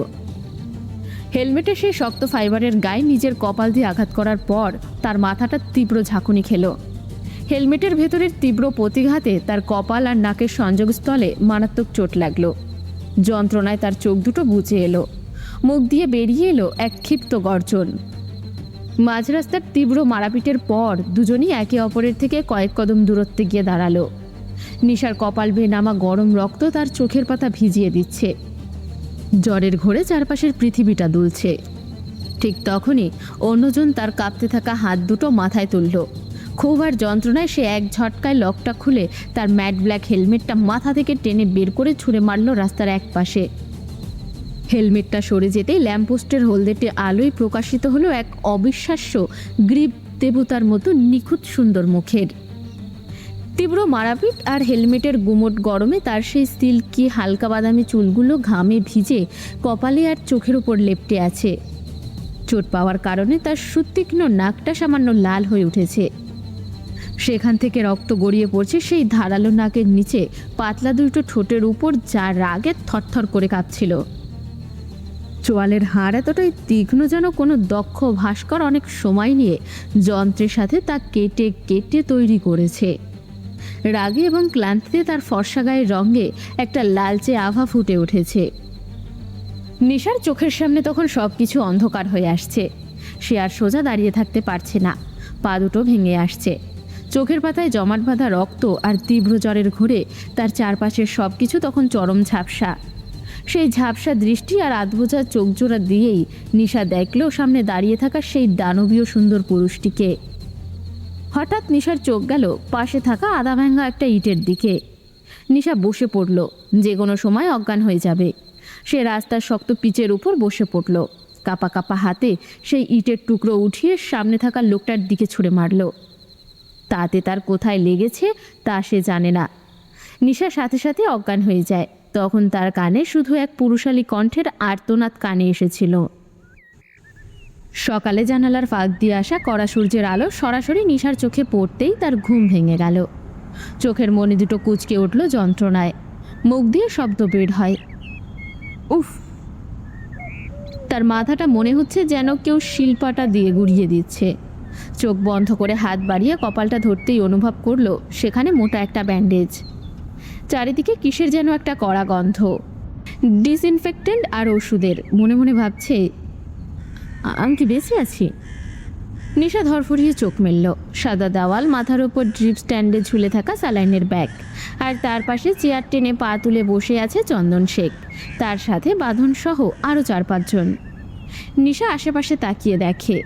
হেলমেটে সেই শক্ত ফাইবারের গায়ে নিজের কপাল দিয়ে আঘাত করার পর তার মাথাটা তীব্র ঝাঁকুনি খেল। হেলমেটের ভেতরের তীব্র প্রতিঘাতে তার কপাল আর নাকের সংযোগস্থলে মারাত্মক চোট লাগলো। যন্ত্রণায় তার চোখ দুটো বুজে এলো, মুখ দিয়ে বেরিয়ে এলো এক ক্ষিপ্ত গর্জন। মাঝ রাস্তার তীব্র মারাপিটের পর দুজনই একে অপরের থেকে কয়েক কদম দূরত্বে গিয়ে দাঁড়ালো। নিশার কপাল বেয়ে নামা গরম রক্ত তার চোখের পাতা ভিজিয়ে দিচ্ছে। জ্বরের ঘোরে চারপাশের পৃথিবীটা দুলছে। ঠিক তখনই অন্যজন তার কাঁপতে থাকা হাত দুটো মাথায় তুলল। ক্ষোভ আর যন্ত্রণায় সে এক ঝটকায় লকটা খুলে তার ম্যাট ব্ল্যাক হেলমেটটা মাথা থেকে টেনে বের করে ছুঁড়ে মারল রাস্তার এক পাশে। হেলমেটটা সরে যেতেই ল্যাম্পপোস্টের হলদেটে আলোয় প্রকাশিত হলো এক অবিশ্বাস্য গ্রীব দেবতার মতো নিখুঁত সুন্দর মুখের। তীব্র মারাপিট আর হেলমেটের গুমোট গরমে তার সেই সিল্কি হালকা বাদামি চুলগুলো ঘামে ভিজে কপালে আর চোখের উপর লেপ্টে আছে। চোট পাওয়ার কারণে তার সুতীক্ষ্ণ নাকটা সামান্য লাল হয়ে উঠেছে। সেখান থেকে রক্ত গড়িয়ে পড়ছে সেই ধারালো নাকের নিচে পাতলা দুটো ঠোঁটের উপর, যা রাগে থরথর করে কাঁপছিল। চোয়ালের হাড় এতটাই তীক্ষ্ণ যেন কোনো দক্ষ ভাস্কর অনেক সময় নিয়ে যন্ত্রের সাথে তা কেটে কেটে তৈরি করেছে। রাগে এবং ক্লান্তিতে তার ফর্সা গায়ের রঙে একটা লালচে আভা ফুটে উঠেছে। নিশার চোখের সামনে তখন সব কিছু অন্ধকার হয়ে আসছে। সে আর সোজা দাঁড়িয়ে থাকতে পারছে না, পা দুটো ভেঙে আসছে। চোখের পাতায় জমাট বাঁধা রক্ত আর তীব্র জ্বরের ঘোরে তার চারপাশের সব কিছু তখন চরম ঝাপসা। সেই ঝাপসা দৃষ্টি আর আধবোঝা চোখ জোড়া দিয়েই নিশা দেখল সামনে দাঁড়িয়ে থাকা সেই দানবীয় সুন্দর পুরুষটিকে। হঠাৎ নিশার চোখ গেল পাশে থাকা আধা ভাঙা একটা ইটের দিকে। নিশা বসে পড়ল, যে কোনো সময় অজ্ঞান হয়ে যাবে। সে রাস্তার শক্ত পিচের উপর বসে পড়ল। কাপা কাপা হাতে সেই ইটের টুকরো উঠিয়ে সামনে থাকা লোকটার দিকে ছুঁড়ে মারল। তাতে তার কোথায় লেগেছে তা সে জানে না। নিশার সাথে সাথে অজ্ঞান হয়ে যায়। তখন তার কানে শুধু এক পুরুষালী কণ্ঠের আর্তনাদ কানে এসেছিল। সকালে জানালার ফাঁক দিয়ে আসা কড়া সূর্যের আলো সরাসরি নিশার চোখে পড়তেই তার ঘুম ভেঙে গেল। চোখের মনি দুটো কুঁচকে উঠল যন্ত্রণায়। মুখ দিয়ে শব্দ বের হয়, উফ। তার মাথাটা মনে হচ্ছে যেন কেউ শিলপাটা দিয়ে গুড়িয়ে দিচ্ছে। চোখ বন্ধ করে হাত বাড়িয়ে কপালটা ধরতেই অনুভব করলো সেখানে মোটা একটা ব্যান্ডেজ। চারিদিকে কিসের যেন একটা কড়া গন্ধ, ডিসইনফেক্টেন্ট আর ওষুধের। মনে মনে ভাবছে, আমি কি বেঁচে আছি? নিশা ধরফরিয়ে চোখ মেলল। সাদা দেওয়াল, মাথার ওপর ড্রিপ স্ট্যান্ডে ঝুলে থাকা স্যালাইনের ব্যাগ, আর তার পাশে চেয়ার টেনে পা তুলে বসে আছে চন্দন শেখ, তার সাথে বাঁধন সহ আরও 4-5 জন। নিশা আশেপাশে তাকিয়ে দেখে,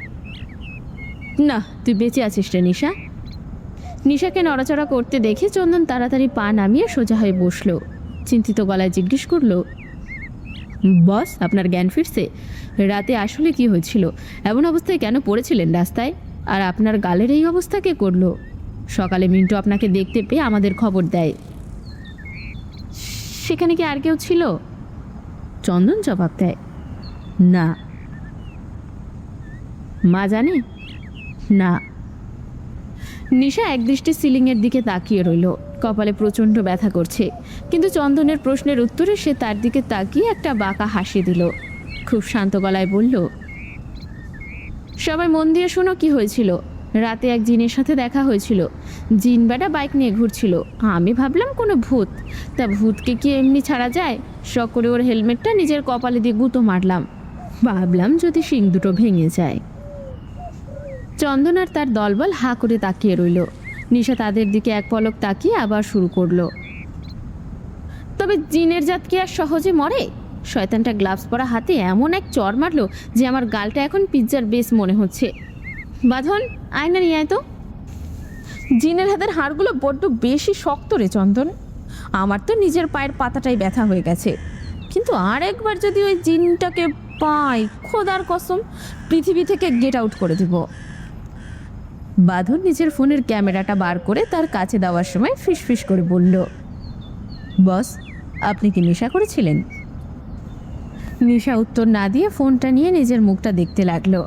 না, তুই বেঁচে আছিস রে নিশা। নিশাকে নড়াচড়া করতে দেখে চন্দন তাড়াতাড়ি পা নামিয়ে সোজা হয়ে বসলো। চিন্তিত গলায় জিজ্ঞেস করলো, বস, আপনার জ্ঞান ফিরছে? রাতে আসলে কি হয়েছিল? এমন অবস্থায় কেন পড়েছিলেন রাস্তায়? আর আপনার গালের এই অবস্থা কে করলো? সকালে মিন্টু আপনাকে দেখতে পেয়ে আমাদের খবর দেয়। সেখানে কি আর কেউ ছিল? চন্দন জবাব দেয়, না। মা জানে? না। নিশা একদৃষ্টে সিলিংয়ের দিকে তাকিয়ে রইল। কপালে প্রচণ্ড ব্যথা করছে, কিন্তু চন্দনের প্রশ্নের উত্তরে সে তার দিকে তাকিয়ে একটা বাঁকা হাসি দিল। খুব শান্ত গলায় বলল, সবাই মন দিয়ে শোনো কি হয়েছিল। রাতে এক জিনের সাথে দেখা হয়েছিল। জিন বেটা বাইক নিয়ে ঘুরছিল। আমি ভাবলাম কোনো ভূত। তা ভূতকে কি এমনি ছাড়া যায়? শখ করে ওর হেলমেটটা নিজের কপালে দিয়ে গুঁতো মারলাম। ভাবলাম যদি শিং দুটো ভেঙে যায়। চন্দন আর তার দলবল হাঁ করে তাকিয়ে রইল। নিশা তাদের দিকে এক পলক তাকিয়ে আবার শুরু করলো, তবে জিনের জাত কি আর সহজে মরে? শয়তানটা গ্লাভস পরা হাতে এমন এক চড় মারলো যে আমার গালটা এখন পিৎজার বেস মনে হচ্ছে। বাঁধন, আয়না নিয়ে আয় তো। জিনের হাতের হাড়গুলো বড্ড বেশি শক্ত রে চন্দন। আমার তো নিজের পায়ের পাতাটাই ব্যথা হয়ে গেছে, কিন্তু আর একবার যদি ওই জিনটাকে পাই, খোদার কসম পৃথিবী থেকে গেট আউট করে দেব। বাঁধন নিজের ফোনের ক্যামেরাটা বার করে তার কাছে দেওয়ার সময় ফিসফিস করে বলল, বস, আপনি কি নেশা করেছিলেন? নিশা উত্তর না দিয়ে ফোনটা নিয়ে নিজের মুখটা দেখতে লাগলো।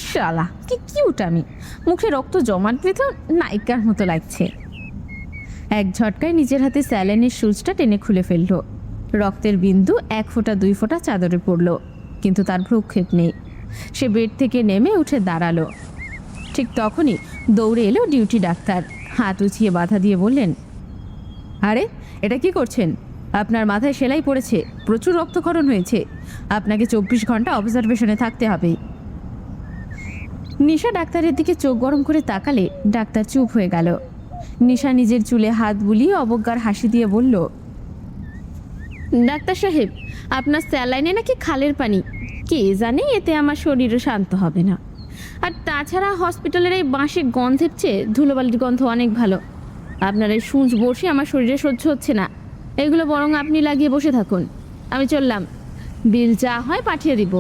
শালা কি কিউট আমি, মুখে রক্ত জমাটকৃত নায়িকার মতো লাগছে। এক ঝটকায় নিজের হাতে স্যালাইনের সুচটা টেনে খুলে ফেলল। রক্তের বিন্দু 1 ফোঁটা 2 ফোঁটা চাদরে পড়ল, কিন্তু তার ভ্রুক্ষেপ নেই। সে বেড থেকে নেমে উঠে দাঁড়ালো। ঠিক তখনই দৌড়ে এলো ডিউটি ডাক্তার। হাত উঁচিয়ে বাধা দিয়ে বললেন, আরে এটা কি করছেন? আপনার মাথায় সেলাই পড়েছে, প্রচুর রক্তক্ষরণ হয়েছে, আপনাকে 24 ঘন্টা অবজারভেশনে থাকতে হবে। নিশা ডাক্তারের দিকে চোখ গরম করে তাকালে ডাক্তার চুপ হয়ে গেল। নিশা নিজের চুলে হাত বুলিয়ে অবজ্ঞার হাসি দিয়ে বলল, ডাক্তার সাহেব, আপনার স্যালাইনে নাকি খালের পানি। কে জানে এতে আমার শরীরও শান্ত হবে না। আর তাছাড়া হসপিটালের এই বাঁশি গন্ধের চেয়ে ধুলোবালির গন্ধ অনেক ভালো। আপনার এই সূঁচ বসে আমার শরীরে সহ্য হচ্ছে না। এগুলো বরং আপনি লাগিয়ে বসে থাকুন, আমি চললাম। বিল যা হয় পাঠিয়ে দিব।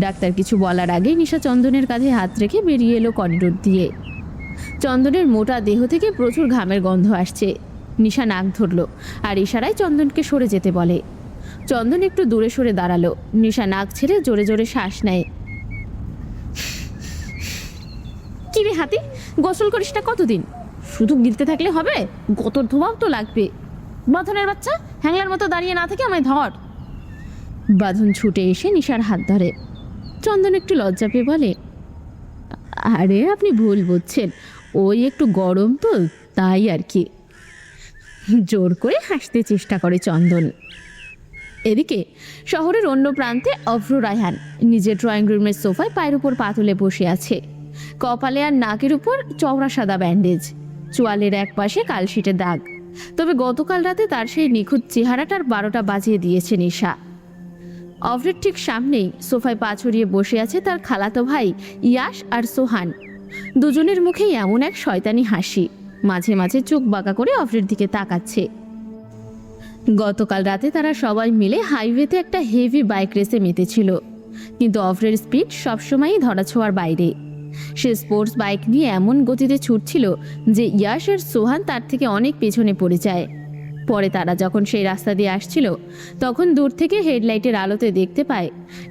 ডাক্তার কিছু বলার আগেই নিশা চন্দনের কাঁধে হাত রেখে বেরিয়ে এলো করিডোর দিয়ে। চন্দনের মোটা দেহ থেকে প্রচুর ঘামের গন্ধ আসছে। নিশা নাক ধরল আর ইশারায় চন্দনকে সরে যেতে বলে। চন্দন একটু দূরে সরে দাঁড়ালো। নিশা নাক ছেড়ে জোরে জোরে শ্বাস নেয়। কিরে হাতি, গোসল করিস না কতদিন? শুধু গিলতে থাকলে হবে? গতর ধোয়াও তো লাগবে। বাঁধনের বাচ্চা, হ্যাংলার মতো দাঁড়িয়ে না থেকে আমায় ধর। বাঁধন ছুটে এসে নিশার হাত ধরে। চন্দন একটু লজ্জা পেয়ে বলে, আরে আপনি ভুল বুঝছেন, ওই একটু গরম তো, তাই আর কি। জোর করে হাসতে চেষ্টা করে চন্দন। এদিকে শহরের অন্য প্রান্তে অভ্র রায়হান নিজের ড্রয়িং রুমের সোফায় পায়ের উপর পা তুলে বসে আছে। কপালে আর নাকের উপর চওড়া সাদা ব্যান্ডেজ, চোয়ালের এক পাশে কালশিটে দাগ। তবে গতকাল রাতে তার সেই নিখুঁত চেহারাটার 12টা বাজিয়ে দিয়েছে নিশা। অভ্রের ঠিক সামনেই সোফায় পা ছড়িয়ে বসে আছে তার খালাতো ভাই ইয়াশ আর সোহান। দুজনের মুখেই এমন এক শয়তানি হাসি, মাঝে মাঝে চোখ বাঁকা করে অভ্রের দিকে তাকাচ্ছে। গতকাল রাতে তারা সবাই মিলে হাইওয়েতে একটা হেভি বাইক রেসে মেতেছিল, কিন্তু অভ্রের স্পিড সবসময়ই ধরাছোঁয়ার বাইরে। সে স্পোর্টস বাইক নিয়ে এমন গতিতে ছুটছিল যে ইয়াশ আর সোহান তার থেকে অনেক পেছনে পড়ে যায়। পরে তারা যখন সেই রাস্তা দিয়ে আসছিল, তখন দূর থেকে হেডলাইটের আলোতে দেখতে পায়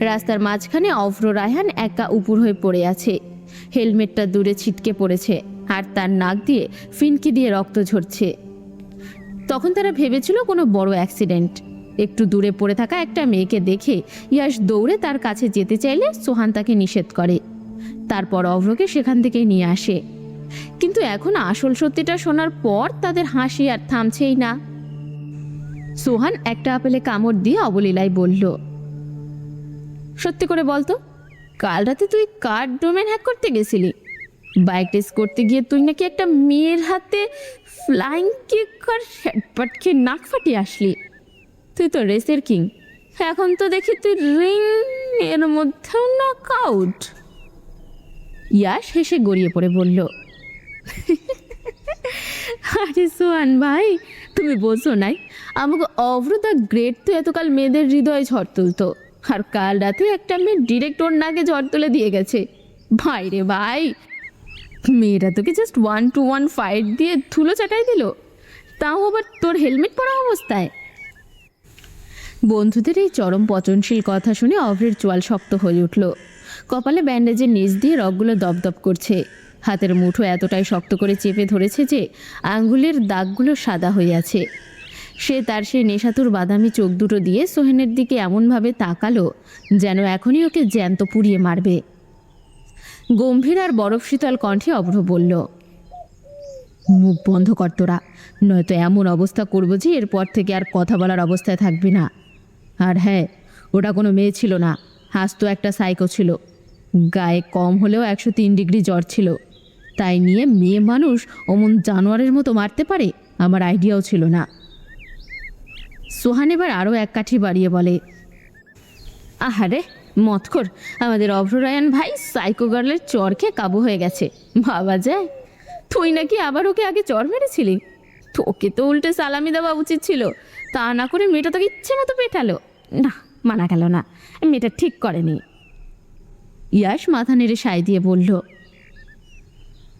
রাস্তার মাঝখানে অভ্র রায়হান একা উপুর হয়ে পড়ে আছে। হেলমেটটা দূরে ছিটকে পড়েছে আর তার নাক দিয়ে ফিনকি দিয়ে রক্ত ঝরছে। তখন তারা ভেবেছিল কোনো বড় অ্যাক্সিডেন্ট। একটু দূরে পড়ে থাকা একটা মেয়েকে দেখে ইয়াশ দৌড়ে তার কাছে যেতে চাইলে সোহান তাকে নিষেধ করে। তারপর অভ্রকে সেখান থেকে নিয়ে আসে। কিন্তু এখন আসল সত্যিটা শোনার পর তাদের হাসি আর থামছেই না। সোহান একটা আপেলে কামড় দিয়ে অবলীলায় বলল, সত্যি করে বলতো, কাল রাতে তুই কার ডোমেন হ্যাক করতে গেছিলি? বাইক টেস্ট করতে গিয়ে তুই নাকি একটা মেয়ের হাতে ফ্লাইং কিক আর হেডপাট খেয়ে নাক ফাটিয়ে আসলি। তুই তো রেসের কিং, এখন তো দেখি তুই রিং এর মধ্যেও নক আউট। ইয়াশ হেসে গড়িয়ে পড়ে বলল, আরে সোহান ভাই, তুমি বলছো নাই আমাকে অভ্র দ্য গ্রেট তো এতকাল মেয়েদের হৃদয়ে ঝড় তুলতো, আর কাল রাতে একটা মেয়ে ডিরেক্ট ওর নাকে ঝড় তুলে দিয়ে গেছে। ভাই রে ভাই, মেয়েরা তোকে জাস্ট 1-to-1 ফাইট দিয়ে ধুলো চাটাই দিল, তাও আবার তোর হেলমেট পরা অবস্থায়। বন্ধুদের এই চরম পচনশীল কথা শুনে অভ্রের চোয়াল শক্ত হয়ে উঠল। কপালে ব্যান্ডেজের নিচ দিয়ে রগগুলো দপদপ করছে। হাতের মুঠো এতটাই শক্ত করে চেপে ধরেছে যে আঙ্গুলের দাগগুলো সাদা হয়ে আছে। সে তার সেই নেশাতুর বাদামি চোখ দুটো দিয়ে সোহেনের দিকে এমনভাবে তাকালো যেন এখনই ওকে জ্যান্ত পুড়িয়ে মারবে। গম্ভীর আর বরফ শীতল কণ্ঠে অভ্র বলল, মুখ বন্ধ কর তোরা, নয়তো এমন অবস্থা করবো যে এরপর থেকে আর কথা বলার অবস্থায় থাকবি না। আর হ্যাঁ, ওটা কোনো মেয়ে ছিল না, হাসতো একটা সাইকো ছিল। গায়ে কম হলেও 103 ডিগ্রি জ্বর ছিল, তাই নিয়ে মেয়ে মানুষ অমন জানোয়ারের মতো মারতে পারে আমার আইডিয়াও ছিল না। সোহান এবার আরও এক কাঠি বাড়িয়ে বলে, আহারে মতখোর, আমাদের অভ্ররায়ণ ভাই সাইকো গার্লের চর খেয়ে কাবু হয়ে গেছে। ভাবা যায়, তুই নাকি আবার ওকে আগে চর মেরেছিলি। তোকে তো উল্টে সালামি দেওয়া উচিত ছিল, তা না করে মেয়েটা তোকে ইচ্ছে মতো পেটালো। না, মানা গেল না, মেয়েটা ঠিক করেনি। ইয়াশ মাথা নেড়ে সায় দিয়ে বলল,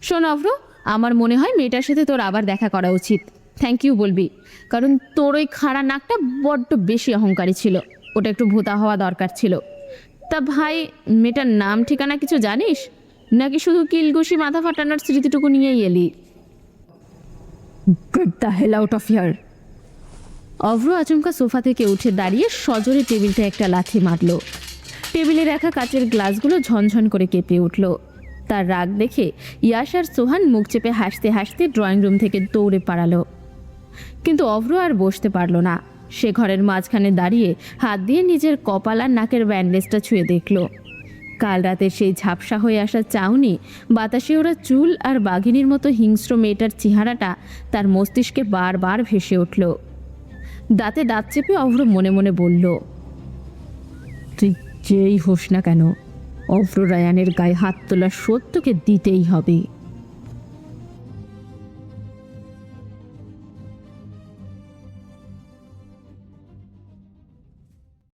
শোন অভ্র, আমার মনে হয় মেয়েটার সাথে তোর আবার দেখা করা উচিত। থ্যাংক ইউ বলবি, কারণ তোর ওই খাড়া নাকটা বড্ড বেশি অহংকারী ছিল, ওটা একটু ভোঁতা হওয়া দরকার ছিল। তা ভাই, মেয়েটার নাম ঠিকানা কিছু জানিস, নাকি শুধু কিলঘুষি মাথা ফাটানোর স্মৃতিটুকু নিয়েই এলি? Get the hell out of here. Abhra আচমকা সোফা থেকে উঠে দাঁড়িয়ে সজোরে টেবিলটা একটা লাথি মারল। টেবিলে রাখা কাচের গ্লাসগুলো ঝনঝন করে কেঁপে উঠল। তার রাগ দেখে ইয়াশ আর সোহান মুখ চেপে হাসতে হাসতে ড্রয়িং রুম থেকে দৌড়ে পালালো। কিন্তু অভ্র আর বসতে পারল না। সে ঘরের মাঝখানে দাঁড়িয়ে হাত দিয়ে নিজের কপাল আর নাকের ব্যান্ডেজটা ছুঁয়ে দেখল। কাল রাতে সেই ঝাপসা হয়ে আসা চাউনি, বাতাসে ওরা চুল আর বাঘিনীর মতো হিংস্র মেয়েটার চেহারাটা তার মস্তিষ্কে বারবার ভেসে উঠল। দাঁতে দাঁত চেপে অভ্র মনে মনে বলল, তুই যেই হোস না কেন, অভ্র রায়ানের গায়ে হাত তোলার শোধ তোকে দিতেই হবে।